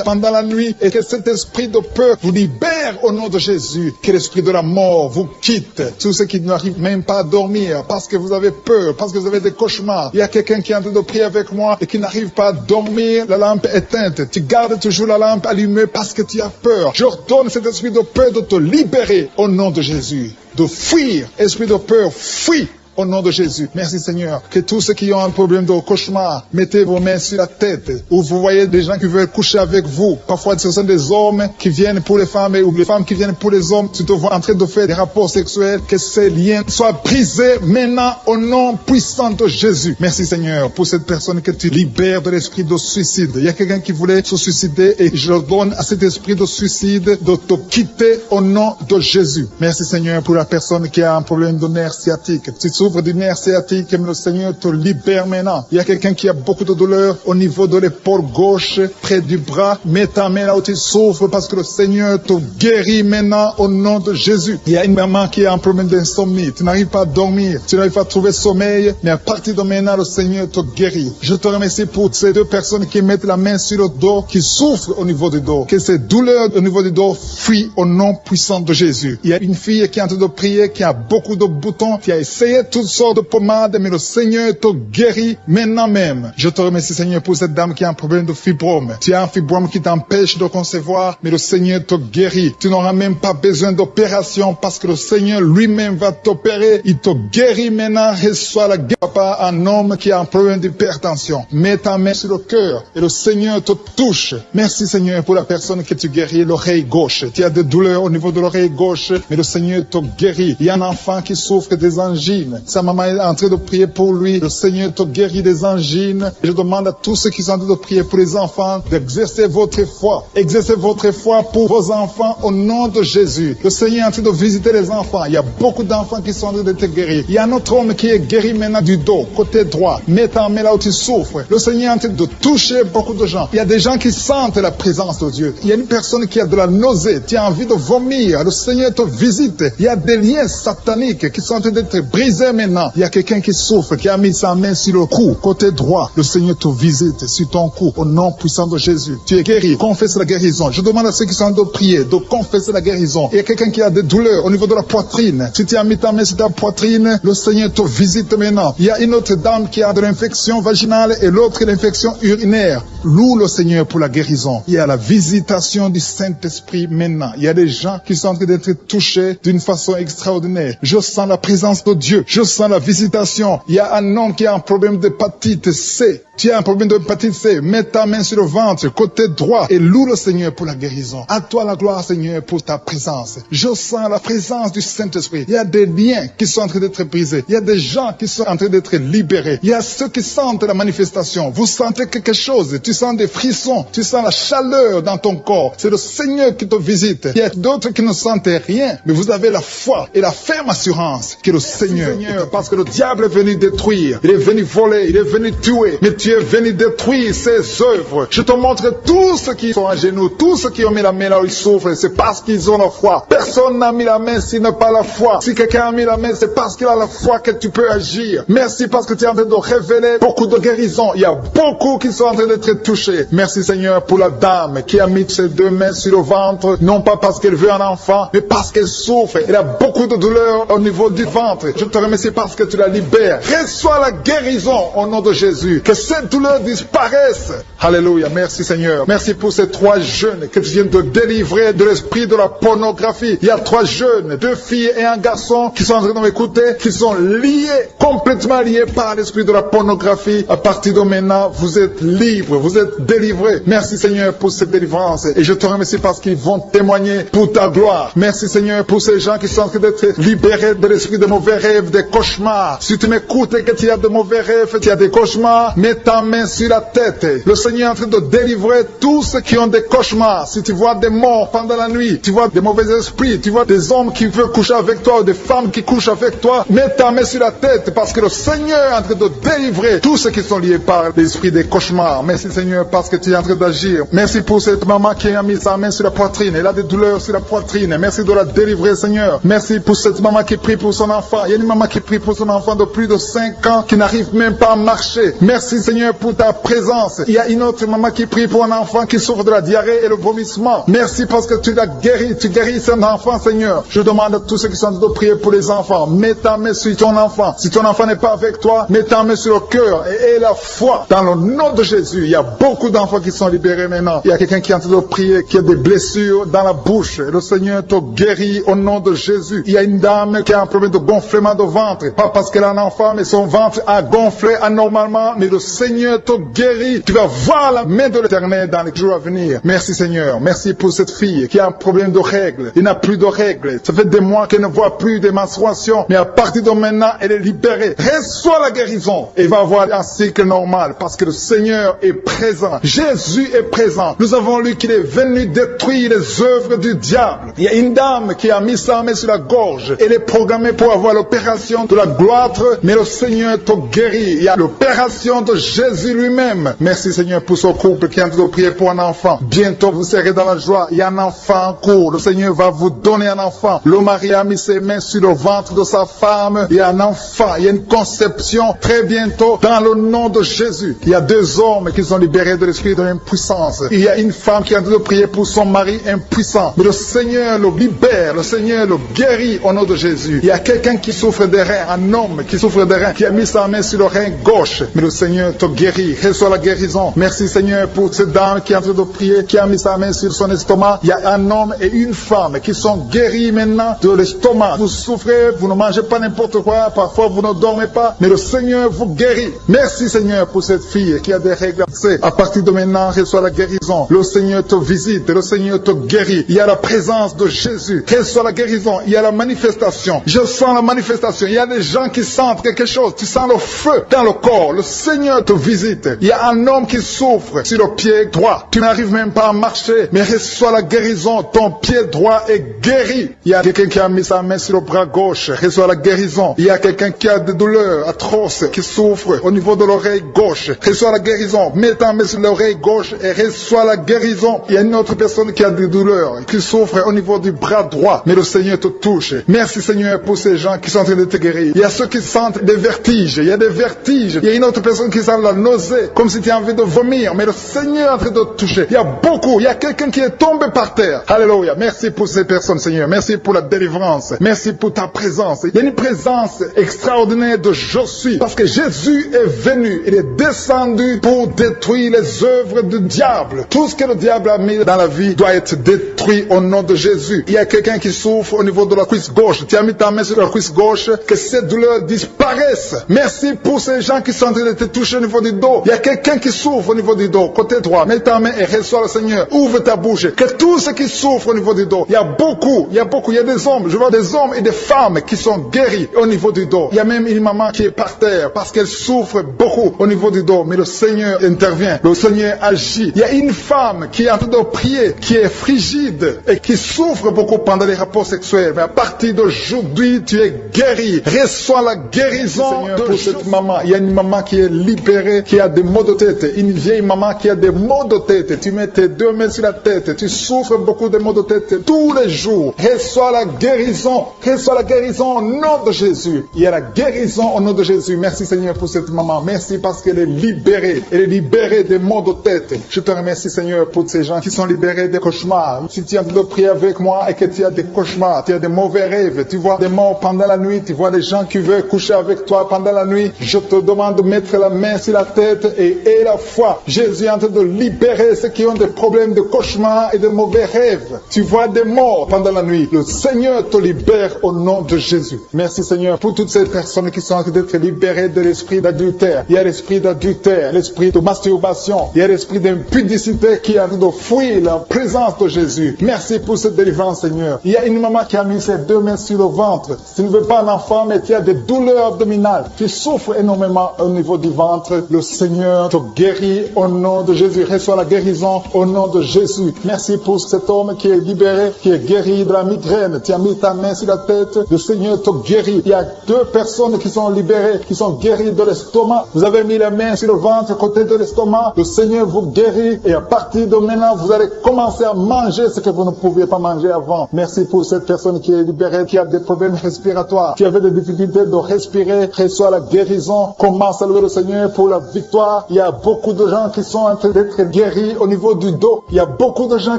pendant la nuit et que cet esprit de peur vous libère au nom de Jésus. Que l'esprit de la mort vous quitte. Tous ceux qui n'arrivent même pas à dormir parce que vous avez peur, parce que vous avez des cauchemars. Il y a quelqu'un qui est en train de prier avec moi et qui n'arrive pas à dormir, la lampe éteinte. Tu gardes toujours la lampe allumée parce que tu as peur. J'ordonne cet esprit de peur de te libérer au nom de Jésus. De fuir, esprit de peur, fuis. au nom de Jésus. Merci Seigneur. Que tous ceux qui ont un problème de cauchemar, mettez vos mains sur la tête. Ou vous voyez des gens qui veulent coucher avec vous. Parfois ce sont des hommes qui viennent pour les femmes ou les femmes qui viennent pour les hommes. Tu te vois en train de faire des rapports sexuels. Que ces liens soient brisés maintenant au nom puissant de Jésus. Merci Seigneur pour cette personne que tu libères de l'esprit de suicide. Il y a quelqu'un qui voulait se suicider et je donne à cet esprit de suicide de te quitter au nom de Jésus. Merci Seigneur pour la personne qui a un problème de nerf sciatique. Tu souffres du nerf sciatique, mais le Seigneur te libère maintenant. Il y a quelqu'un qui a beaucoup de douleur au niveau de l'épaule gauche, près du bras. Mets ta main là où tu souffres parce que le Seigneur te guérit maintenant au nom de Jésus. Il y a une maman qui a un problème d'insomnie. Tu n'arrives pas à dormir, tu n'arrives pas à trouver sommeil, mais à partir de maintenant, le Seigneur te guérit. Je te remercie pour ces deux personnes qui mettent la main sur le dos, qui souffrent au niveau du dos. Que ces douleurs au niveau du dos fuient au nom puissant de Jésus. Il y a une fille qui est en train de prier, qui a beaucoup de boutons, qui a essayé toutes sortes de pommades, mais le Seigneur te guérit maintenant même. Je te remercie Seigneur pour cette dame qui a un problème de fibrome. Tu as un fibrome qui t'empêche de concevoir, mais le Seigneur te guérit. Tu n'auras même pas besoin d'opération parce que le Seigneur lui-même va t'opérer. Il te guérit maintenant. Reçois la guérison. Papa, un homme qui a un problème d'hypertension. Mets ta main sur le cœur et le Seigneur te touche. Merci Seigneur pour la personne que tu guéris, l'oreille gauche. Tu as des douleurs au niveau de l'oreille gauche, mais le Seigneur te guérit. Il y a un enfant qui souffre des angines. Sa maman est en train de prier pour lui. Le Seigneur te guérit des angines. Je demande à tous ceux qui sont en train de prier pour les enfants d'exercer votre foi. Exercez votre foi pour vos enfants au nom de Jésus. Le Seigneur est en train de visiter les enfants. Il y a beaucoup d'enfants qui sont en train d'être guéris. Il y a un autre homme qui est guéri maintenant du dos, côté droit. Mets ta main là où tu souffres. Le Seigneur est en train de toucher beaucoup de gens. Il y a des gens qui sentent la présence de Dieu. Il y a une personne qui a de la nausée. Tu as envie de vomir. Le Seigneur te visite. Il y a des liens sataniques qui sont en train d'être brisés maintenant. Il y a quelqu'un qui souffre, qui a mis sa main sur le cou, côté droit. Le Seigneur te visite sur ton cou au nom puissant de Jésus. Tu es guéri. Confesse la guérison. Je demande à ceux qui sont en train de prier de confesser la guérison. Il y a quelqu'un qui a des douleurs au niveau de la poitrine. Si tu as mis ta main sur ta poitrine, le Seigneur te visite maintenant. Il y a une autre dame qui a de l'infection vaginale et l'autre l'infection urinaire. Loue le Seigneur pour la guérison. Il y a la visitation du Saint-Esprit maintenant. Il y a des gens qui sont en train d'être touchés d'une façon extraordinaire. Je sens la présence de Dieu. Je sens la visitation. Il y a un homme qui a un problème d'hépatite C. Tu as un problème d'hépatite C. Mets ta main sur le ventre, côté droit, et loue le Seigneur pour la guérison. À toi la gloire, Seigneur, pour ta présence. Je sens la présence du Saint-Esprit. Il y a des liens qui sont en train d'être brisés. Il y a des gens qui sont en train d'être libérés. Il y a ceux qui sentent la manifestation. Vous sentez quelque chose. Tu sens des frissons. Tu sens la chaleur dans ton corps. C'est le Seigneur qui te visite. Il y a d'autres qui ne sentent rien, mais vous avez la foi et la ferme assurance que le Seigneur, parce que le diable est venu détruire. Il est venu voler. Il est venu tuer. Mais tu es venu détruire ses œuvres. Je te montre tous ceux qui sont à genoux, tous ceux qui ont mis la main là où ils souffrent, c'est parce qu'ils ont la foi. Personne n'a mis la main s'il n'a pas la foi. Si quelqu'un a mis la main, c'est parce qu'il a la foi que tu peux agir. Merci parce que tu es en train de révéler beaucoup de guérisons. Il y a beaucoup qui sont en train d'être touchés. Merci Seigneur pour la dame qui a mis ses deux mains sur le ventre, non pas parce qu'elle veut un enfant, mais parce qu'elle souffre. Elle a beaucoup de douleur au niveau du ventre. Je te remercie parce que tu la libères. Reçois la guérison au nom de Jésus. Que cette douleur disparaisse. Alléluia. Merci Seigneur. Merci pour ces 3 jeunes que tu viens de délivrer de l'esprit de la pornographie. Il y a 3 jeunes, 2 filles et un garçon qui sont en train de m'écouter, qui sont liés, complètement liés par l'esprit de la pornographie. À partir de maintenant, vous êtes libres, vous êtes délivrés. Merci Seigneur pour cette délivrance. Et je te remercie parce qu'ils vont témoigner pour ta gloire. Merci Seigneur pour ces gens qui sont en train d'être libérés de l'esprit de mauvais rêves, des cauchemars. Si tu m'écoutes et que tu as de mauvais rêves, tu as des cauchemars, mets ta main sur la tête. Le Seigneur est en train de délivrer tous ceux qui ont des cauchemars. Si tu vois des morts pendant la nuit, tu vois des mauvais esprits, tu vois des hommes qui veulent coucher avec toi ou des femmes qui couchent avec toi, mets ta main sur la tête parce que le Seigneur est en train de délivrer tous ceux qui sont liés par l'esprit des cauchemars. Merci Seigneur parce que tu es en train d'agir. Merci pour cette maman qui a mis sa main sur la poitrine. Elle a des douleurs sur la poitrine. Merci de la délivrer Seigneur. Merci pour cette maman qui prie pour son enfant. Il y a une maman qui prie pour son enfant de plus de 5 ans qui n'arrive même pas à marcher. Merci Seigneur pour ta présence. Il y a une autre maman qui prie pour un enfant qui souffre de la diarrhée et le vomissement. Merci parce que tu l'as guéri. Tu guéris cet enfant Seigneur. Je demande à tous ceux qui sont en train de prier pour les enfants. Mets ta main sur ton enfant. Si ton enfant n'est pas avec toi, mets ta main sur le cœur et aie la foi. Dans le nom de Jésus, il y a beaucoup d'enfants qui sont libérés maintenant. Il y a quelqu'un qui est en train de prier, qui a des blessures dans dans la bouche. Le Seigneur te guérit au nom de Jésus. Il y a une dame qui a un problème de gonflement de ventre. Pas parce qu'elle a un enfant, mais son ventre a gonflé anormalement. Mais le Seigneur te guérit. Tu vas voir la main de l'Éternel dans les jours à venir. Merci Seigneur. Merci pour cette fille qui a un problème de règles. Il n'a plus de règles. Ça fait des mois qu'elle ne voit plus des menstruations. Mais à partir de maintenant, elle est libérée. Reçois la guérison. Et va avoir un cycle normal parce que le Seigneur est présent. Jésus est présent. Nous avons lu qu'il est venu détruire les œuvres du diable. Il y a une dame qui a mis sa main sur la gorge. Elle est programmée pour avoir l'opération de la gloître, mais le Seigneur te guérit. Il y a l'opération de Jésus lui-même. Merci Seigneur pour ce couple qui est en train de prier pour un enfant. Bientôt vous serez dans la joie. Il y a un enfant en cours. Le Seigneur va vous donner un enfant. Le mari a mis ses mains sur le ventre de sa femme. Il y a un enfant. Il y a une conception très bientôt dans le nom de Jésus. Il y a 2 hommes qui sont libérés de l'esprit de l'impuissance. Il y a une femme qui est en train de prier pour son mari impuissant. Mais le Seigneur le libère. Le Seigneur le guérit au nom de Jésus. Il y a quelqu'un qui souffre des reins. Un homme qui souffre des reins. Qui a mis sa main sur le rein gauche. Mais le Seigneur te guérit. Reçois la guérison. Merci Seigneur pour cette dame qui est en train de prier. Qui a mis sa main sur son estomac. Il y a un homme et une femme qui sont guéris maintenant de l'estomac. Vous souffrez. Vous ne mangez pas n'importe quoi. Parfois vous ne dormez pas. Mais le Seigneur vous guérit. Merci Seigneur pour cette fille qui a des règles. À partir de maintenant, reçois la guérison. Le Seigneur te visite. Le Seigneur te guérit. Il y a la présence de Jésus. Reçois la guérison. Il y a la manifestation. Je sens la manifestation. Il y a des gens qui sentent quelque chose. Tu sens le feu dans le corps. Le Seigneur te visite. Il y a un homme qui souffre sur le pied droit. Tu n'arrives même pas à marcher. Mais reçois la guérison. Ton pied droit est guéri. Il y a quelqu'un qui a mis sa main sur le bras gauche. Reçois la guérison. Il y a quelqu'un qui a des douleurs atroces, qui souffre au niveau de l'oreille gauche. Reçois la guérison. Mets ta main sur l'oreille gauche et reçois la guérison. Il y a une autre personne qui a des douleurs, qui souffre au niveau du bras droit. Mais le Seigneur te touche. Merci Seigneur pour ces gens qui sont en train de te guérir. Il y a ceux qui sentent des vertiges. Il y a des vertiges. Il y a une autre personne qui sent la nausée, comme si tu as envie de vomir. Mais le Seigneur est en train de te toucher. Il y a beaucoup. Il y a quelqu'un qui est tombé par terre. Alléluia. Merci pour ces personnes Seigneur. Merci pour la délivrance. Merci pour ta présence. Il y a une présence extraordinaire de je suis. Parce que Jésus est venu. Il est descendu pour détruire les œuvres du diable. Tout ce que le diable a mis dans la vie doit être détruit au nom de Jésus. Il y a quelqu'un qui souffre au niveau de la cuisse gauche. Tu as mis ta main sur la cuisse gauche. Que cette douleur disparaisse. Merci pour ces gens qui sont en train de te toucher au niveau du dos. Il y a quelqu'un qui souffre au niveau du dos. Côté droit. Mets ta main et reçois le Seigneur. Ouvre ta bouche. Que tous ceux qui souffrent au niveau du dos. Il y a beaucoup. Il y a des hommes. Je vois des hommes et des femmes qui sont guéris au niveau du dos. Il y a même une maman qui est par terre parce qu'elle souffre beaucoup au niveau du dos. Mais le Seigneur intervient. Le Seigneur agit. Il y a une femme qui est en train de prier, qui est frigide et qui souffre beaucoup pendant les rapports sexuels. Mais à partir d'aujourd'hui, tu es guéri. Reçois la guérison Seigneur, pour cette maman. Il y a une maman qui est libérée, qui a des maux de tête. Une vieille maman qui a des maux de tête. Tu mets tes 2 mains sur la tête. Tu souffres beaucoup de maux de tête tous les jours. Reçois la guérison. Reçois la guérison au nom de Jésus. Il y a la guérison au nom de Jésus. Merci Seigneur pour cette maman. Merci parce qu'elle est libérée. Elle est libérée des maux de tête. Je te remercie Seigneur pour ces gens qui sont libérés des cauchemars. Si tu es en train de prier avec moi et que tu as des cauchemars, tu as des mauvais rêves, tu vois des morts pendant la nuit, tu vois des gens qui veulent coucher avec toi pendant la nuit, je te demande de mettre la main sur la tête et la foi. Jésus est en train de libérer ceux qui ont des problèmes de cauchemars et de mauvais rêves. Tu vois des morts pendant la nuit. Le Seigneur te libère au nom de Jésus. Merci Seigneur pour toutes ces personnes qui sont en train d'être libérées de l'esprit d'adultère. Il y a l'esprit d'adultère, l'esprit de masturbation, il y a l'esprit d'impudicité qui est en train de fuir la présence de Jésus. Merci pour cette délivrance Seigneur. Il y a une maman qui a mis ses 2 mains sur le ventre. Tu ne veux pas un enfant mais tu as des douleurs abdominales. Tu souffres énormément au niveau du ventre. Le Seigneur te guérit au nom de Jésus. Reçois la guérison au nom de Jésus. Merci pour cet homme qui est libéré, qui est guéri de la migraine. Tu as mis ta main sur la tête. Le Seigneur te guérit. Il y a 2 personnes qui sont libérées, qui sont guéries de l'estomac. Vous avez mis la main sur le ventre, côté de l'estomac. Le Seigneur vous guérit et à partir de maintenant, vous allez commencer à manger ce que vous ne pouviez pas manger avant. Merci pour cette personne qui est libérée, qui a des problèmes respiratoires, qui avait des difficultés de respirer. Reçois la guérison. Commence à louer le Seigneur pour la victoire. Il y a beaucoup de gens qui sont en train d'être guéris au niveau du dos. Il y a beaucoup de gens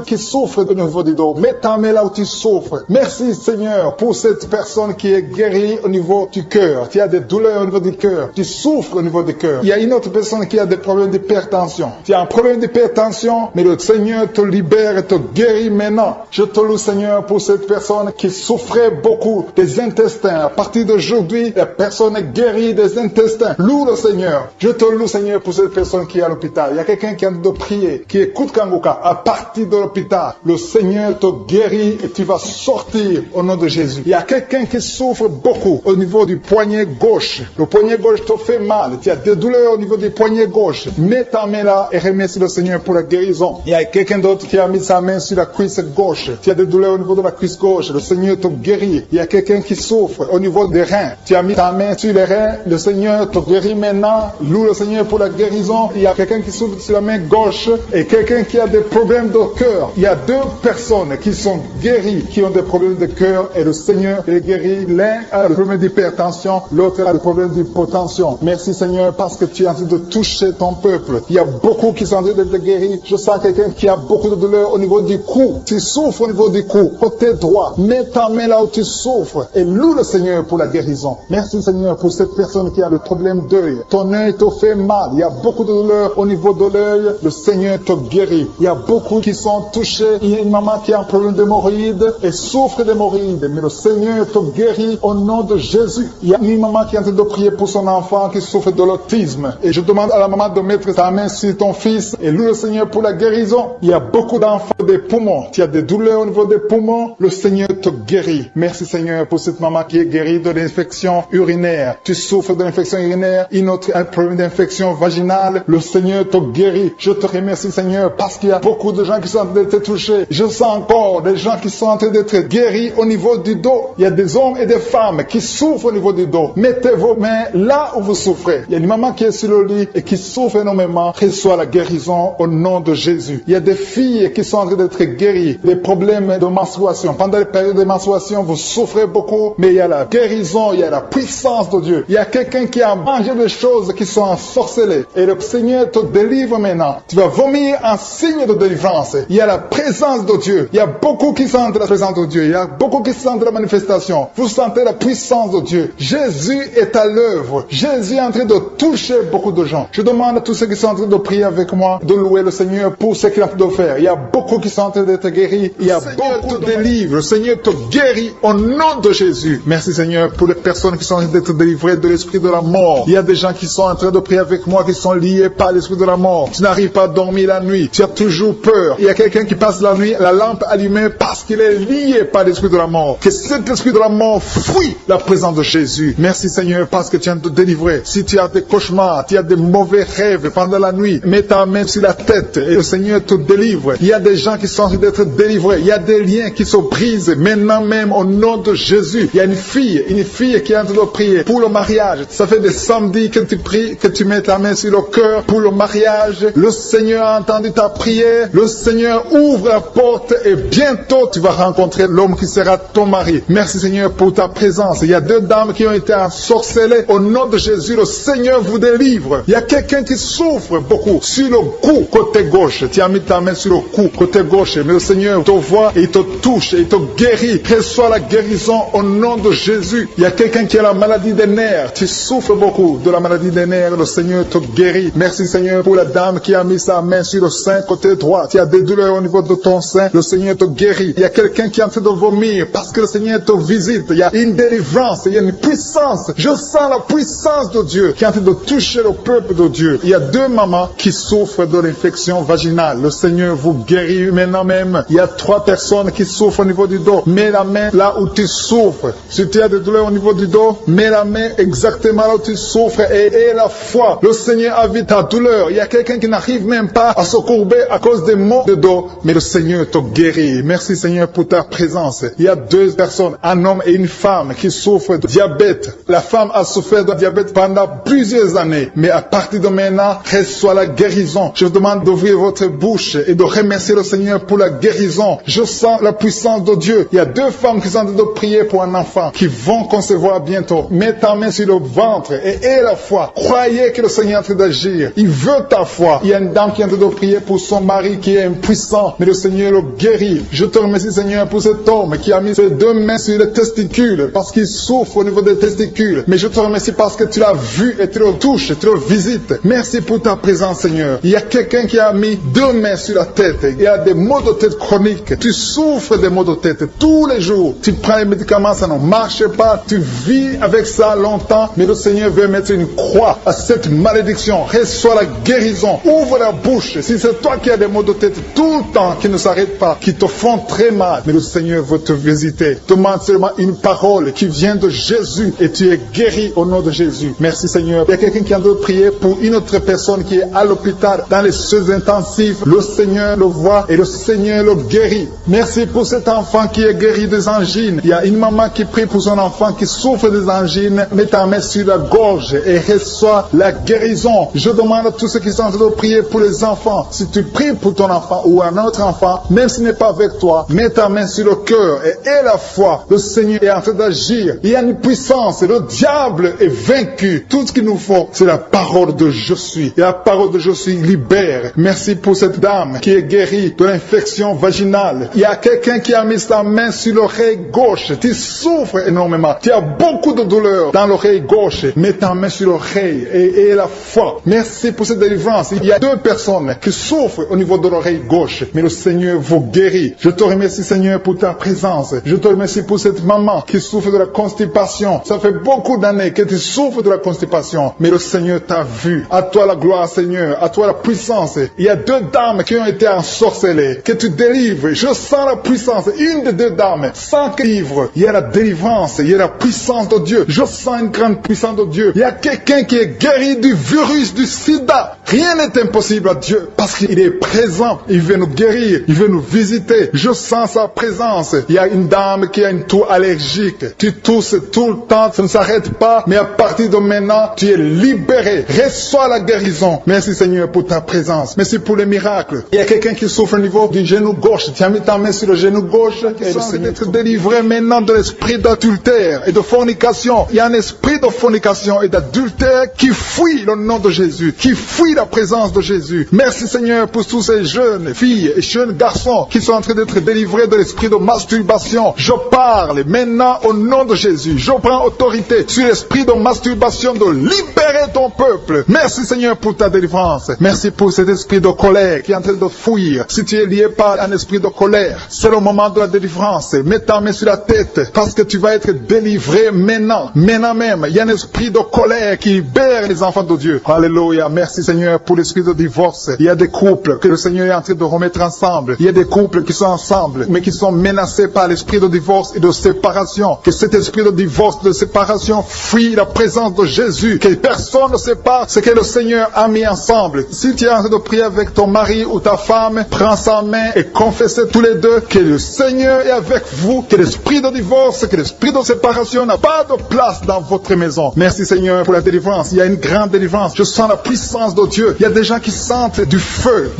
qui souffrent au niveau du dos. Mets ta main là où tu souffres. Merci Seigneur pour cette personne qui est guérie au niveau du cœur. Tu as des douleurs au niveau du cœur. Tu souffres au niveau du cœur. Il y a une autre personne qui a des problèmes d'hypertension. Tu as un problème d'hypertension, mais le Seigneur te libère et te guérit guéris maintenant. Je te loue, Seigneur, pour cette personne qui souffrait beaucoup des intestins. À partir d'aujourd'hui, la personne est guérie des intestins. Loue le Seigneur. Je te loue, Seigneur, pour cette personne qui est à l'hôpital. Il y a quelqu'un qui a de prier, qui écoute Kanguka. À partir de l'hôpital, le Seigneur te guérit et tu vas sortir au nom de Jésus. Il y a quelqu'un qui souffre beaucoup au niveau du poignet gauche. Le poignet gauche te fait mal. Tu as des douleurs au niveau du poignet gauche. Mets ta main là et remercie le Seigneur pour la guérison. Il y a quelqu'un d'autre qui a mis sa main sur la cuisse gauche. Tu as des douleurs au niveau de la cuisse gauche. Le Seigneur te guérit. Il y a quelqu'un qui souffre au niveau des reins. Tu as mis ta main sur les reins. Le Seigneur te guérit maintenant. Loue le Seigneur pour la guérison. Il y a quelqu'un qui souffre sur la main gauche et quelqu'un qui a des problèmes de cœur. Il y a deux personnes qui sont guéries, qui ont des problèmes de cœur et le Seigneur les guérit. L'un a le problème d'hypertension, l'autre a le problème d'hypotension. Merci Seigneur parce que tu es en train de toucher ton peuple. Il y a beaucoup qui sont en train d'être guéris. Je sens quelqu'un qui a beaucoup de douleur au niveau du cou. Tu souffres au niveau du cou, côté droit. Mets ta main là où tu souffres et loue le Seigneur pour la guérison. Merci Seigneur pour cette personne qui a le problème d'œil. Ton œil te fait mal. Il y a beaucoup de douleur au niveau de l'œil. Le Seigneur te guérit. Il y a beaucoup qui sont touchés. Il y a une maman qui a un problème d'hémorroïdes et souffre d'hémorroïdes. Mais le Seigneur te guérit au nom de Jésus. Il y a une maman qui est en train de prier pour son enfant qui souffre de l'autisme. Et je demande à la maman de mettre sa main sur ton fils et loue le Seigneur pour la guérison. Il y a beaucoup d'enfants des poumons. Tu as des douleurs au niveau des poumons. Le Seigneur te guérit. Merci Seigneur pour cette maman qui est guérie de l'infection urinaire. Tu souffres de l'infection urinaire. Une autre a un problème d'infection vaginale. Le Seigneur te guérit. Je te remercie Seigneur parce qu'il y a beaucoup de gens qui sont en train d'être touchés. Je sens encore des gens qui sont en train d'être guéris au niveau du dos. Il y a des hommes et des femmes qui souffrent au niveau du dos. Mettez vos mains là où vous souffrez. Il y a une maman qui est sur le lit et qui souffre énormément. Reçoit la guérison au nom de Jésus. Il y a des filles qui sont en train d'être guéries. Des problèmes de menstruation. Pendant les périodes de menstruation, vous souffrez beaucoup, mais il y a la guérison, il y a la puissance de Dieu. Il y a quelqu'un qui a mangé des choses qui sont ensorcelées. Et le Seigneur te délivre maintenant. Tu vas vomir un signe de délivrance. Il y a la présence de Dieu. Il y a beaucoup qui sentent la présence de Dieu. Il y a beaucoup qui sentent la manifestation. Vous sentez la puissance de Dieu. Jésus est à l'œuvre. Jésus est en train de toucher beaucoup de gens. Je demande à tous ceux qui sont en train de prier avec moi de louer le Seigneur pour ce qu'il est en train de faire. Il y a beaucoup qui sont en train d'être guéris. Il y a beaucoup de délivres. Le Seigneur te guérit au nom de Jésus. Merci Seigneur pour les personnes qui sont en train d'être délivrées de l'esprit de la mort. Il y a des gens qui sont en train de prier avec moi qui sont liés par l'esprit de la mort. Tu n'arrives pas à dormir la nuit. Tu as toujours peur. Il y a quelqu'un qui passe la nuit, la lampe allumée parce qu'il est lié par l'esprit de la mort. Que cet esprit de la mort fuit la présence de Jésus. Merci Seigneur parce que tu viens de te délivrer. Si tu as des cauchemars, tu as des mauvais rêves pendant la nuit, mets ta main sur la tête et le Seigneur te délivre. Il y a des gens qui sont en train d'être délivrés. Il y a des liens qui se brisent maintenant même au nom de Jésus. Il y a une fille qui est en train de prier pour le mariage. Ça fait des samedis que tu pries, que tu mets ta main sur le cœur pour le mariage. Le Seigneur a entendu ta prière. Le Seigneur ouvre la porte et bientôt tu vas rencontrer l'homme qui sera ton mari. Merci Seigneur pour ta présence. Il y a deux dames qui ont été ensorcelées. Au nom de Jésus, le Seigneur vous délivre. Il y a quelqu'un qui souffre beaucoup sur le cou, côté gauche. Tu as mis ta main sur le cou, côté gauche. Mais le Seigneur te voit et il te touche et il te guérit. Reçois la guérison au nom de Jésus. Il y a quelqu'un qui a la maladie des nerfs. Tu souffres beaucoup de la maladie des nerfs. Le Seigneur te guérit. Merci Seigneur pour la dame qui a mis sa main sur le sein côté droit. Tu as des douleurs au niveau de ton sein. Le Seigneur te guérit. Il y a quelqu'un qui est en train de vomir parce que le Seigneur te visite. Il y a une délivrance. Il y a une puissance. Je sens la puissance de Dieu qui est en train de toucher le peuple de Dieu. Il y a deux mamans qui souffrent de l'infection vaginale. Le Seigneur vous guérit maintenant même. Il y a trois personnes qui souffrent au niveau du dos. Mets la main là où tu souffres. Si tu as des douleurs au niveau du dos, mets la main exactement là où tu souffres et aie la foi. Le Seigneur a vu ta douleur. Il y a quelqu'un qui n'arrive même pas à se courber à cause des maux de dos, mais le Seigneur te guérit. Merci Seigneur pour ta présence. Il y a deux personnes, un homme et une femme qui souffrent de diabète. La femme a souffert de diabète pendant plusieurs années, mais à partir de maintenant, reçoit la guérison. Je vous demande d'ouvrir votre bouche et de remercier le Seigneur pour la guérison. Je sens la puissance de Dieu. Il y a deux femmes qui sont en train de prier pour un enfant qui vont concevoir bientôt. Mets ta main sur le ventre et aie la foi. Croyez que le Seigneur est en train d'agir. Il veut ta foi. Il y a une dame qui est en train de prier pour son mari qui est impuissant, mais le Seigneur le guérit. Je te remercie Seigneur pour cet homme qui a mis ses deux mains sur les testicules parce qu'il souffre au niveau des testicules. Mais je te remercie parce que tu l'as vu et tu le touches, tu le visites. Merci pour ta présence Seigneur. Il y a quelqu'un qui a mis deux mains sur la tête. Il y a des maux de tête chroniques. Tu souffres des maux de tête tous les jours. Tu prends les médicaments, ça ne marche pas. Tu vis avec ça longtemps. Mais le Seigneur veut mettre une croix à cette malédiction. Reçois la guérison. Ouvre la bouche. Si c'est toi qui as des maux de tête tout le temps, qui ne s'arrêtent pas, qui te font très mal, mais le Seigneur veut te visiter. Demande seulement une parole qui vient de Jésus et tu es guéri au nom de Jésus. Merci Seigneur. Il y a quelqu'un qui a de prier pour une autre personne qui est à l'hôpital dans les soins intensifs. Le Seigneur le voit et le Seigneur le guérit. Merci pour cet enfant qui est guéri des angines. Il y a une maman qui prie pour son enfant qui souffre des angines. Mets ta main sur la gorge et reçois la guérison. Je demande à tous ceux qui sont en train de prier pour les enfants. Si tu pries pour ton enfant ou un autre enfant, même s'il n'est pas avec toi, mets ta main sur le cœur et aie la foi. Le Seigneur est en train d'agir. Il y a une puissance. Le diable est vaincu. Tout ce qu'il nous faut, c'est la parole de je suis. Et la parole de je suis libère. Merci pour cette dame qui est guérie de l'infection vaginale. Il y a quelqu'un qui a mis sa main sur l'oreille gauche. Tu souffres énormément. Tu as beaucoup de douleur dans l'oreille gauche. Mets ta main sur l'oreille et aie la foi. Merci pour cette délivrance. Il y a 2 personnes qui souffrent au niveau de l'oreille gauche. Mais le Seigneur vous guérit. Je te remercie Seigneur pour ta présence. Je te remercie pour cette maman qui souffre de la constipation. Ça fait beaucoup d'années que tu souffres de la constipation. Mais le Seigneur t'a vu. À toi la gloire Seigneur. À toi la puissance. Il y a 2 dames qui ont été ensorcelées. Que tu délivres. Je sens la puissance. Une des 2 dames. Sans que livre. Il y a la délivrance. Il y a la puissance de Dieu. Je sens une grande puissance de Dieu. Il y a quelqu'un qui est guéri du virus du sida. Rien n'est impossible à Dieu. Parce qu'il est présent. Il veut nous guérir. Il veut nous visiter. Je sens sa présence. Il y a une dame qui a une toux allergique. Tu tousses tout le temps. Ça ne s'arrête pas. Mais à partir de maintenant, tu es libéré. Reçois la guérison. Merci Seigneur pour ta présence. Merci pour les miracles. Il y a quelqu'un qui souffre au niveau du genou gauche. Tu as mis ta main sur le genou gauche. Et le Seigneur être délivré maintenant de l'esprit d'adultère et de fornication. Il y a un esprit de fornication et d'adultère qui fuit le nom de Jésus, qui fuit la présence de Jésus. Merci Seigneur pour tous ces jeunes filles et jeunes garçons qui sont en train d'être délivrés de l'esprit de masturbation. Je parle maintenant au nom de Jésus. Je prends autorité sur l'esprit de masturbation de libérer ton peuple. Merci Seigneur pour ta délivrance. Merci pour cet esprit de colère qui est en train de fuir. Si tu es lié par un esprit de colère, c'est le moment de la délivrance. Mets ta main sur la tête parce que tu vas être délivré maintenant. Maintenant même, il y a un esprit de colère qui libère les enfants de Dieu. Alléluia. Merci Seigneur pour l'esprit de divorce. Il y a des couples que le Seigneur est en train de remettre ensemble. Il y a des couples qui sont ensemble mais qui sont menacés par l'esprit de divorce et de séparation. Que cet esprit de divorce, de séparation fuit la présence de Jésus. Que personne ne sait pas ce que le Seigneur a mis ensemble. Si tu es en train de prier avec ton mari ou ta femme, prends sa main et confessez tous les deux que le Seigneur est avec vous, que l'esprit de divorce, que l'esprit de séparation n'a pas de place dans votre maison. Merci Seigneur pour la délivrance. Il y a une grande délivrance. Je sens la puissance de Dieu. Il y a des gens qui sentent du feu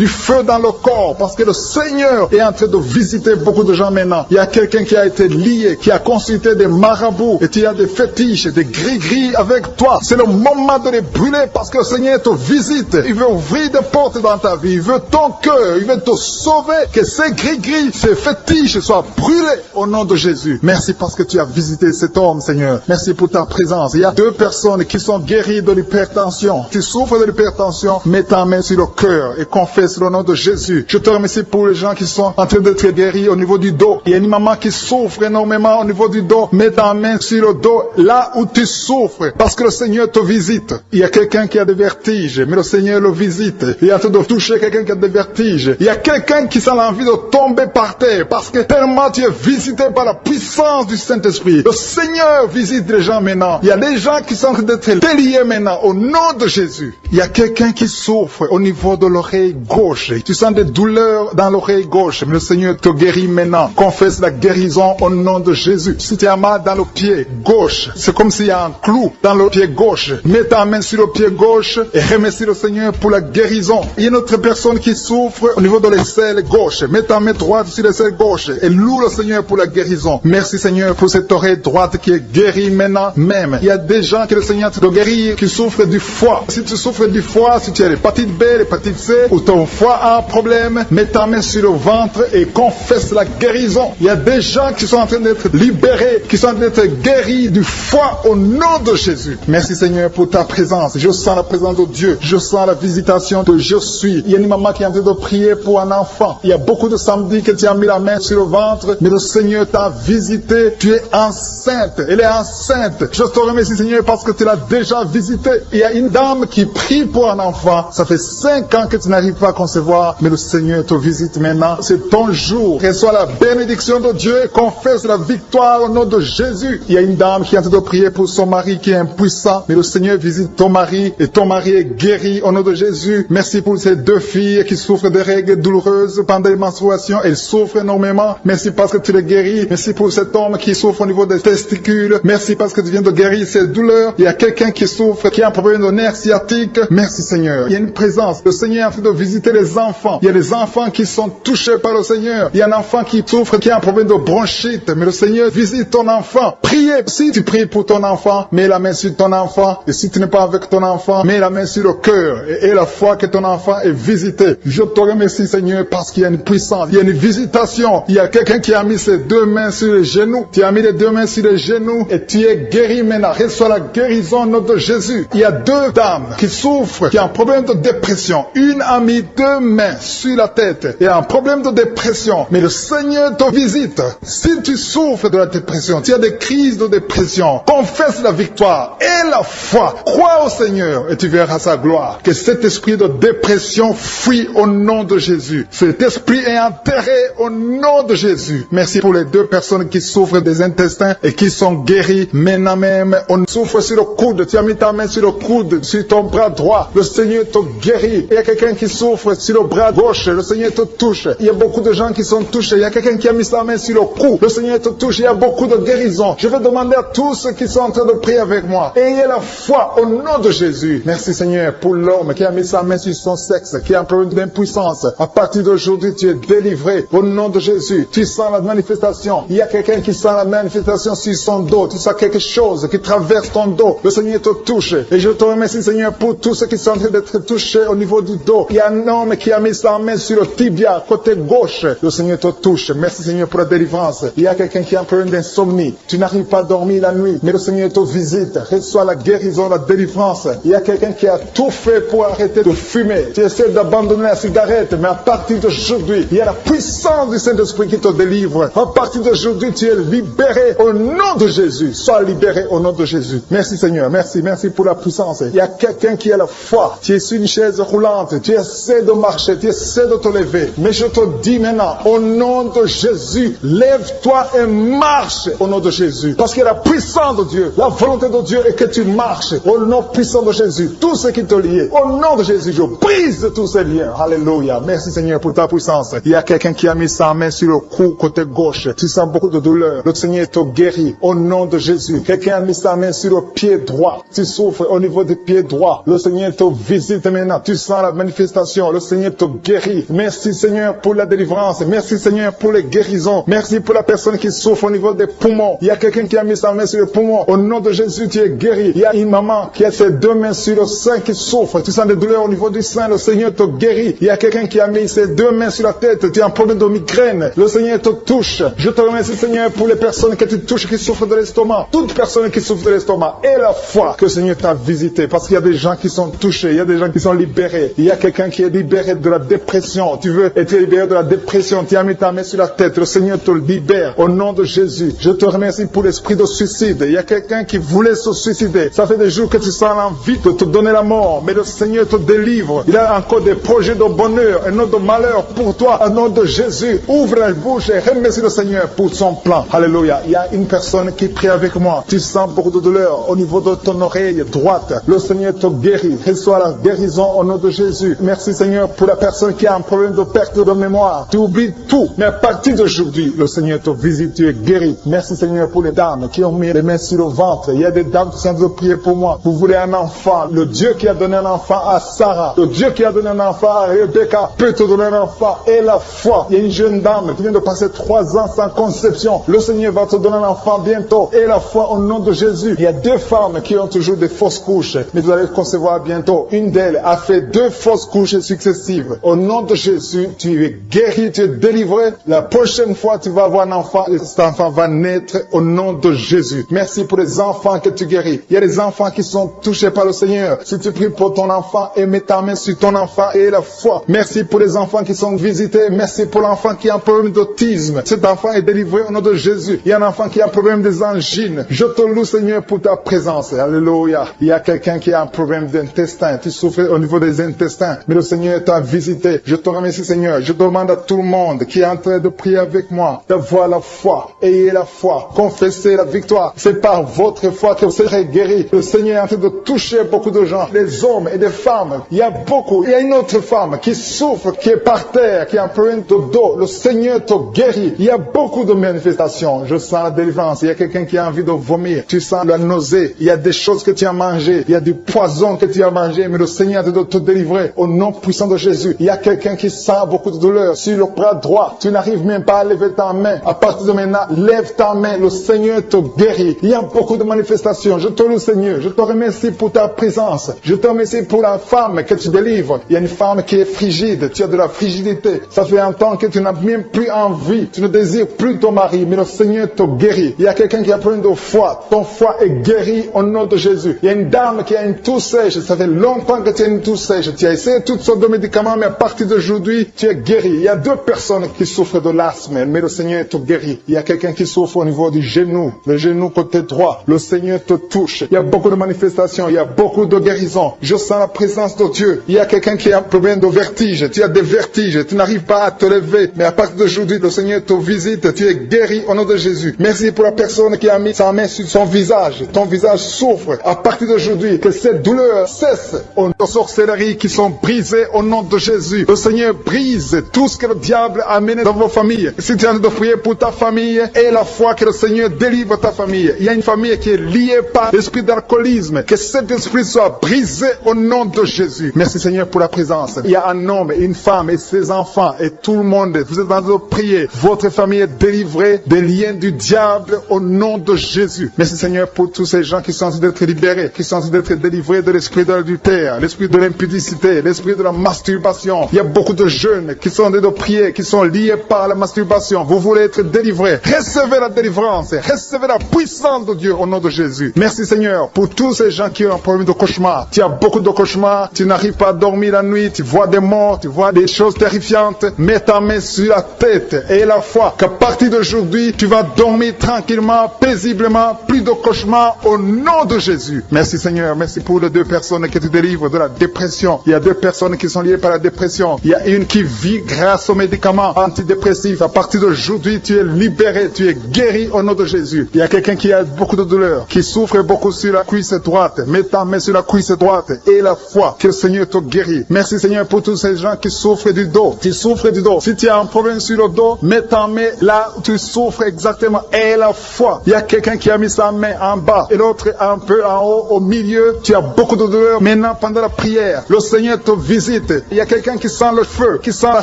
dans le corps parce que le Seigneur est en train de visiter beaucoup de gens maintenant. Il y a quelqu'un qui a été lié, qui a consulté des marabouts et tu as des fétiches, des gris-gris avec toi. C'est le moment de les brûler parce que le Seigneur te visite. Il veut ouvrir des portes dans ta vie. Il veut ton cœur. Il veut te sauver. Que ces gris-gris, ces fétiches soient brûlés au nom de Jésus. Merci parce que tu as visité cet homme, Seigneur. Merci pour ta présence. Il y a 2 personnes qui sont guéries de l'hypertension. Tu souffres de l'hypertension, mets ta main sur le cœur et confesse le nom de Jésus. Je te remercie pour les gens qui sont en train d'être guéris au niveau du dos. Il y a une maman qui souffre énormément au niveau du dos. Mets ta main sur le dos, là où tu souffres, parce que le Seigneur te visite. Il y a quelqu'un qui a des vertiges, mais le Seigneur le visite. Il est en train de toucher quelqu'un qui a des vertiges. Il y a quelqu'un qui sent l'envie de tomber par terre, parce que tellement tu es visité par la puissance du Saint-Esprit. Le Seigneur visite les gens maintenant. Il y a des gens qui sont en train d'être déliés maintenant, au nom de Jésus. Il y a quelqu'un qui souffre au niveau de l'oreille gauche. Tu sens des douleurs dans l'oreille gauche, mais le Seigneur te guérit maintenant. Confesse la guérison au nom de Jésus. Si tu as mal dans le pied gauche, c'est comme s'il y a un clou dans le pied gauche. Mets ta main sur le pied gauche et remercie le Seigneur pour la guérison. Il y a une autre personne qui souffre au niveau de l'aisselle gauche. Mets ta main droite sur l'aisselle gauche et loue le Seigneur pour la guérison. Merci Seigneur pour cette oreille droite qui est guérie maintenant même. Il y a des gens que le Seigneur te guérit qui souffrent du foie. Si tu souffres du foie, si tu as l'hépatite B, l'hépatite C ou ton foie a un problème, mets ta main sur le ventre et confesse la guérison. Il y a des gens qui sont en train d'être libérés, qui sont en train d'être guéris du foie au nom de Jésus. Merci Seigneur pour ta présence. Je sens la présence de Dieu. Je sens la visitation de je suis. Il y a une maman qui est en train de prier pour un enfant enfant. Il y a beaucoup de samedis que tu as mis la main sur le ventre, mais le Seigneur t'a visité. Tu es enceinte. Elle est enceinte. Je te remercie, Seigneur, parce que tu l'as déjà visité. Il y a une dame qui prie pour un enfant. Ça fait 5 ans que tu n'arrives pas à concevoir, mais le Seigneur te visite maintenant. C'est ton jour. Reçois la bénédiction de Dieu et confesse la victoire au nom de Jésus. Il y a une dame qui est en train de prier pour son mari qui est impuissant, mais le Seigneur visite ton mari et ton mari est guéri au nom de Jésus. Merci pour ces 2 filles qui souffrent de règles douloureuses pendant les menstruations. Elles souffrent énormément. Merci parce que tu les guéris. Merci pour cet homme qui souffre au niveau des testicules. Merci parce que tu viens de guérir ces douleurs. Il y a quelqu'un qui souffre, qui a un problème de nerf sciatique. Merci Seigneur. Il y a une présence. Le Seigneur est en train de visiter les enfants. Il y a des enfants qui sont touchés par le Seigneur. Il y a un enfant qui souffre, qui a un problème de bronchite. Mais le Seigneur visite ton enfant. Priez. Si tu pries pour ton enfant, mets la main sur ton enfant. Et si tu n'es pas avec ton enfant, mets la main sur le cœur. Et la foi que ton enfant est visité. Je te remercie Seigneur parce qu'il y a une puissance. Il y a une visitation. Il y a quelqu'un qui a mis ses 2 mains sur les genoux. Tu as mis les 2 mains sur les genoux et tu es guéri maintenant. Reçois la guérison au nom de Jésus. Il y a 2 dames qui souffrent, qui ont un problème de dépression. Une a mis 2 mains sur la tête et a un problème de dépression. Mais le Seigneur te visite. Si tu souffres de la dépression, tu as des crises de dépression, confesse la victoire et la foi. Crois au Seigneur et tu verras sa gloire. Que cet esprit de dépression fuit au nom de Jésus. Cet esprit est enterré au nom de Jésus. Merci pour les 2 personnes qui souffrent des intestins et qui sont guéries maintenant même. On souffre sur le coude. Tu as mis ta main sur le coude, sur ton bras droit. Le Seigneur te guérit. Il y a quelqu'un qui souffre sur le bras gauche. Le Seigneur te touche. Il y a beaucoup de gens qui sont touchés. Il y a quelqu'un qui a mis sa main sur le cou. Le Seigneur te touche. Il y a beaucoup de guérisons. Je vais demander à tous ceux qui sont en train de prier avec moi. Ayez la foi au nom de Jésus. Merci Seigneur pour l'homme qui a mis sa main sur son sexe, qui a un problème d'impuissance. À partir d'aujourd'hui, tu es délivré au nom de Jésus. Tu sens la manifestation. Il y a quelqu'un qui sent la manifestation sur son dos. Tu sens quelque chose qui traverse ton dos. Le Seigneur te touche. Et je te remercie Seigneur pour tous ceux qui sont en train d'être touchés au niveau du dos. Il y a un homme qui a mis sa main sur le tibia, côté gauche. Le Seigneur te touche. Merci Seigneur pour la délivrance. Il y a quelqu'un qui a un problème d'insomnie. Tu n'arrives pas à dormir la nuit, mais le Seigneur te visite. Reçois la guérison, la délivrance. Il y a quelqu'un qui a tout fait pour arrêter de fumer. Tu essaies d'abandonner la cigarette, mais à partir d'aujourd'hui, il y a la puissance du Saint-Esprit qui te délivre. À partir d'aujourd'hui, tu es libéré au nom de Jésus. Sois libéré au nom de Jésus. Merci Seigneur. Merci pour la puissance. Il y a quelqu'un qui a la foi. Tu es sur une chaise roulante. Tu essaies de marcher. Tu essaies de te lever. Mais je te dis maintenant, au nom de Jésus, lève-toi et marche au nom de Jésus. Parce qu'il y a la puissance de Dieu. La volonté de Dieu est que tu marches au nom puissant de Jésus. Tout ce qui te lie, au nom de Jésus, je brise tous ces liens. Alléluia. Merci Seigneur pour ta puissance. Il y a quelqu'un qui a mis sa main sur le cou côté gauche. Tu sens beaucoup de douleur. Le Seigneur te guérit au nom de Jésus. Quelqu'un a mis sa main sur le pied droit. Tu souffres au niveau du pied droit. Le Seigneur te visite maintenant. Tu sens la manifestation. Le Seigneur te guérit. Merci Seigneur pour la délivrance. Merci Seigneur pour les guérisons. Merci pour la personne qui souffre au niveau des poumons. Il y a quelqu'un qui a mis sa main sur le poumon. Au nom de Jésus, tu es guéri. Il y a une maman qui a ses 2 mains sur le sein qui souffre. Tu sens des douleurs au niveau du sein. Le Seigneur te guérit. Il y a quelqu'un qui a mis ses 2 mains sur la tête. Tu as un problème de migraine. Le Seigneur te touche. Je te remercie Seigneur pour les personnes que tu touches qui souffrent de l'estomac. Toute personne qui souffre de l'estomac. Et la foi que le Seigneur t'a visité. Parce qu'il y a des gens qui sont touchés. Il y a des gens qui sont libérés. Il y a quelqu'un qui est libéré de la dépression. Tu veux être libéré de la dépression. Tu as mis ta main sur la tête. Le Seigneur te libère. Au nom de Jésus. Je te remercie pour l'esprit de suicide. Il y a quelqu'un qui voulait se suicider. Ça fait des jours que tu sens l'envie de te donner la mort. Mais le Seigneur te délivre. Il a encore des projets de bonheur et non de malheur pour toi. Au nom de Jésus. Ouvre la bouche et remercie le Seigneur pour son plan. Alléluia. Il y a une personne qui prie avec moi. Tu sens beaucoup de douleur au niveau de ton oreille droite. Le Seigneur te guérit. Reçois la guérison au nom de Jésus. Merci Seigneur pour la personne qui a un problème de perte de mémoire. Tu oublies tout. Mais à partir d'aujourd'hui, le Seigneur te visite. Tu es guéri. Merci Seigneur pour les dames qui ont mis les mains sur le ventre. Il y a des dames qui sont en train de prier pour moi. Vous voulez un enfant. Le Dieu qui a donné un enfant à Sarah. Le Dieu qui a donné un enfant à Rebecca peut te donner un enfant. Et la foi. Il y a une jeune dame qui vient de passer 3 ans sans conception. Le Seigneur va te donner un enfant bientôt. Et la foi au nom de Jésus. Il y a 2 femmes qui ont toujours des fausses couches. Mais vous allez concevoir bientôt. Une d'elles a fait 2 fausses couches successives. Au nom de Jésus, tu es guéri, tu es délivré. La prochaine fois, tu vas avoir un enfant. Et cet enfant va naître au nom de Jésus. Merci pour les enfants que tu guéris. Il y a des enfants qui sont touchés par le Seigneur. Si tu pries pour ton enfant et mets ta main sur ton enfant et la foi. Merci pour les enfants qui qui sont visités. Merci pour l'enfant qui a un problème d'autisme. Cet enfant est délivré au nom de Jésus. Il y a un enfant qui a un problème des angines. Je te loue, Seigneur, pour ta présence. Alléluia. Il y a quelqu'un qui a un problème d'intestin. Tu souffres au niveau des intestins. Mais le Seigneur t'a visité. Je te remercie, Seigneur. Je demande à tout le monde qui est en train de prier avec moi d'avoir la foi. Ayez la foi. Confessez la victoire. C'est par votre foi que vous serez guéris. Le Seigneur est en train de toucher beaucoup de gens. Des hommes et des femmes. Il y a beaucoup. Il y a une autre femme qui souffre, qui est par terre, qui a un problème de dos. Le Seigneur te guérit. Il y a beaucoup de manifestations. Je sens la délivrance. Il y a quelqu'un qui a envie de vomir. Tu sens la nausée. Il y a des choses que tu as mangées. Il y a du poison que tu as mangé. Mais le Seigneur doit te délivrer au nom puissant de Jésus. Il y a quelqu'un qui sent beaucoup de douleur sur le bras droit. Tu n'arrives même pas à lever ta main. À partir de maintenant, lève ta main. Le Seigneur te guérit. Il y a beaucoup de manifestations. Je te loue, Seigneur. Je te remercie pour ta présence. Je te remercie pour la femme que tu délivres. Il y a une femme qui est frigide. Tu as de la frigidité. Ça fait un temps que tu n'as même plus envie. Tu ne désires plus ton mari. Mais le Seigneur te guérit. Il y a quelqu'un qui a plein de foi. Ton foie est guéri au nom de Jésus. Il y a une dame qui a une toux sèche. Ça fait longtemps que tu as une toux sèche. Tu as essayé toutes sortes de médicaments, mais à partir d'aujourd'hui, tu es guéri. Il y a 2 personnes qui souffrent de l'asthme, mais le Seigneur te guérit. Il y a quelqu'un qui souffre au niveau du genou, le genou côté droit. Le Seigneur te touche. Il y a beaucoup de manifestations. Il y a beaucoup de guérisons. Je sens la présence de Dieu. Il y a quelqu'un qui a un problème de vertige. Tu as des vertiges. Tu n'arrives pas à te lever, mais à partir d'aujourd'hui, le Seigneur te visite. Tu es guéri au nom de Jésus. Merci pour la personne qui a mis sa main sur son visage. Ton visage souffre. À partir d'aujourd'hui, que cette douleur cesse. Aux sorcelleries qui sont brisées au nom de Jésus. Le Seigneur brise tout ce que le diable a amené dans vos familles. Si tu es en train de prier pour ta famille, et la foi que le Seigneur délivre ta famille. Il y a une famille qui est liée par l'esprit d'alcoolisme. Que cet esprit soit brisé au nom de Jésus. Merci Seigneur pour la présence. Il y a un homme, une femme et ses enfants et tout le monde. Vous êtes en train de prier. Votre famille est délivrée des liens du diable au nom de Jésus. Merci Seigneur pour tous ces gens qui sont en train d'être libérés, qui sont en train d'être délivrés de l'esprit de l'adultère, l'esprit de l'impudicité, l'esprit de la masturbation. Il y a beaucoup de jeunes qui sont en train de prier, qui sont liés par la masturbation. Vous voulez être délivrés. Recevez la délivrance. Recevez la puissance de Dieu au nom de Jésus. Merci Seigneur pour tous ces gens qui ont un problème de cauchemar. Tu as beaucoup de cauchemars. Tu n'arrives pas à dormir la nuit. Tu vois des morts. Tu vois des choses terrifiantes. Mets ta main sur la tête et la foi qu'à partir d'aujourd'hui, tu vas dormir tranquillement, paisiblement, plus de cauchemars au nom de Jésus. Merci Seigneur. Merci pour les 2 personnes que tu délivres de la dépression. Il y a 2 personnes qui sont liées par la dépression. Il y a une qui vit grâce aux médicaments antidépressifs. À partir d'aujourd'hui, tu es libéré. Tu es guéri au nom de Jésus. Il y a quelqu'un qui a beaucoup de douleur, qui souffre beaucoup sur la cuisse droite. Mets ta main sur la cuisse droite et la foi que le Seigneur te guérit. Merci Seigneur pour tous ces gens qui souffrent du dos. Tu souffres du dos. Si tu as un problème sur le dos, mets ta main là où tu souffres exactement et la foi. Il y a quelqu'un qui a mis sa main en bas et l'autre un peu en haut, au milieu. Tu as beaucoup de douleur. Maintenant, pendant la prière, le Seigneur te visite. Il y a quelqu'un qui sent le feu, qui sent la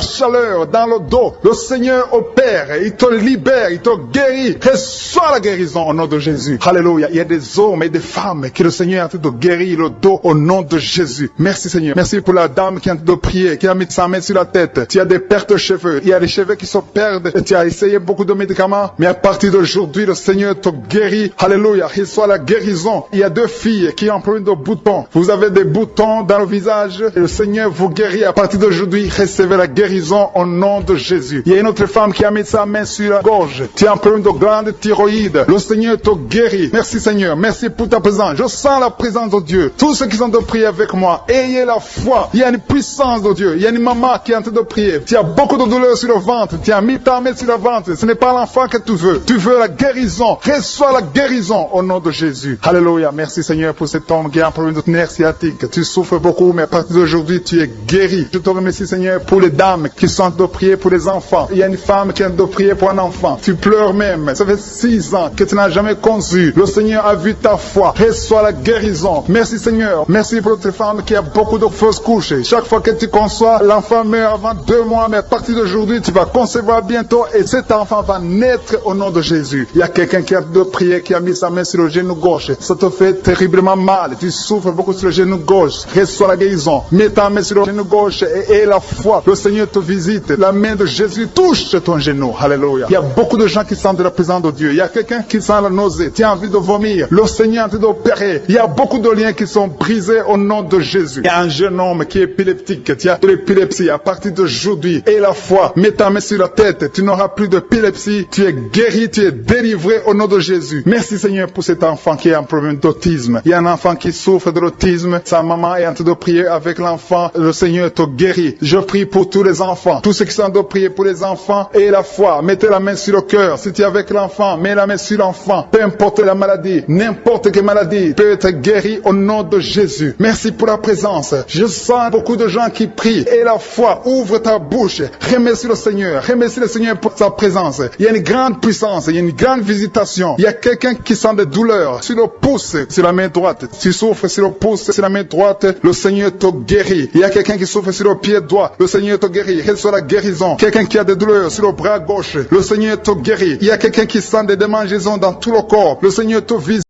chaleur dans le dos. Le Seigneur opère. Il te libère. Il te guérit. Reçois la guérison au nom de Jésus. Alléluia. Il y a des hommes et des femmes que le Seigneur est en train de guérir le dos au nom de Jésus. Merci Seigneur. Merci pour la dame qui est en train de prier, qui a mis sa main sur la tête. Tu as des pertes de cheveux. Il y a des cheveux qui se perdent. Et tu as essayé beaucoup de médicaments. Mais à partir d'aujourd'hui, le Seigneur te guérit. Alléluia. Reçois la guérison. Il y a 2 filles qui ont un problème de boutons. Vous avez des boutons dans le visage. Et le Seigneur vous guérit. À partir d'aujourd'hui, recevez la guérison au nom de Jésus. Il y a une autre femme qui a mis sa main sur la gorge. Tu as un problème de glande thyroïde. Le Seigneur te guérit. Merci Seigneur. Merci pour ta présence. Je sens la présence de Dieu. Tous ceux qui sont de prier avec moi, ayez la foi. Il y a une puissance de Dieu. Il y a une maman qui est en train de prier. Tu as beaucoup de douleur sur le ventre. Tu as mis ta main sur le ventre. Ce n'est pas l'enfant que tu veux. Tu veux la guérison. Reçois la guérison au nom de Jésus. Alléluia. Merci Seigneur pour cet homme qui a un problème de nerf sciatique. Tu souffres beaucoup, mais à partir d'aujourd'hui, tu es guéri. Je te remercie Seigneur pour les dames qui sont en train de prier pour les enfants. Il y a une femme qui est en train de prier pour un enfant. Tu pleures même. Ça fait 6 ans que tu n'as jamais conçu. Le Seigneur a vu ta foi. Reçois la guérison. Merci Seigneur. Merci pour notre femme qui a beaucoup de fausses couches. Chaque fois que tu conçois, l'enfant meurt avant 2 mois, mais à partir d'aujourd'hui, tu vas concevoir bientôt et cet enfant va naître au nom de Jésus. Il y a quelqu'un qui a de prier, qui a mis sa main sur le genou gauche. Ça te fait terriblement mal. Tu souffres beaucoup sur le genou gauche. Reçois la guérison. Mets ta main sur le genou gauche et la foi. Le Seigneur te visite. La main de Jésus touche ton genou. Alléluia. Il y a beaucoup de gens qui sentent la présence de Dieu. Il y a quelqu'un qui sent la nausée. Tu as envie de vomir. Le Seigneur est en train d'opérer. Il y a beaucoup de liens qui sont brisés au nom de Jésus. Il y a un jeune homme qui est épileptique. Tu as de l'épilepsie. À partir partir d'aujourd'hui. Et la foi, mets ta main sur la tête, tu n'auras plus d'épilepsie, tu es guéri, tu es délivré au nom de Jésus. Merci Seigneur pour cet enfant qui a un problème d'autisme. Il y a un enfant qui souffre de l'autisme, sa maman est en train de prier avec l'enfant, le Seigneur te guérit. Je prie pour tous les enfants, tous ceux qui sont en train de prier pour les enfants et la foi. Mettez la main sur le cœur. Si tu es avec l'enfant, mets la main sur l'enfant. Peu importe la maladie, n'importe quelle maladie peut être guérie au nom de Jésus. Merci pour la présence. Je sens beaucoup de gens qui prient et la foi. Ouvre ta bouche. Remercie le Seigneur. Remercie le Seigneur pour sa présence. Il y a une grande puissance. Il y a une grande visitation. Il y a quelqu'un qui sent des douleurs sur le pouce, sur la main droite. Tu souffres sur le pouce, sur la main droite. Le Seigneur te guérit. Il y a quelqu'un qui souffre sur le pied droit. Le Seigneur te guérit. Reçois la guérison. Quelqu'un qui a des douleurs sur le bras gauche. Le Seigneur te guérit. Il y a quelqu'un qui sent des démangeaisons dans tout le corps. Le Seigneur te visite.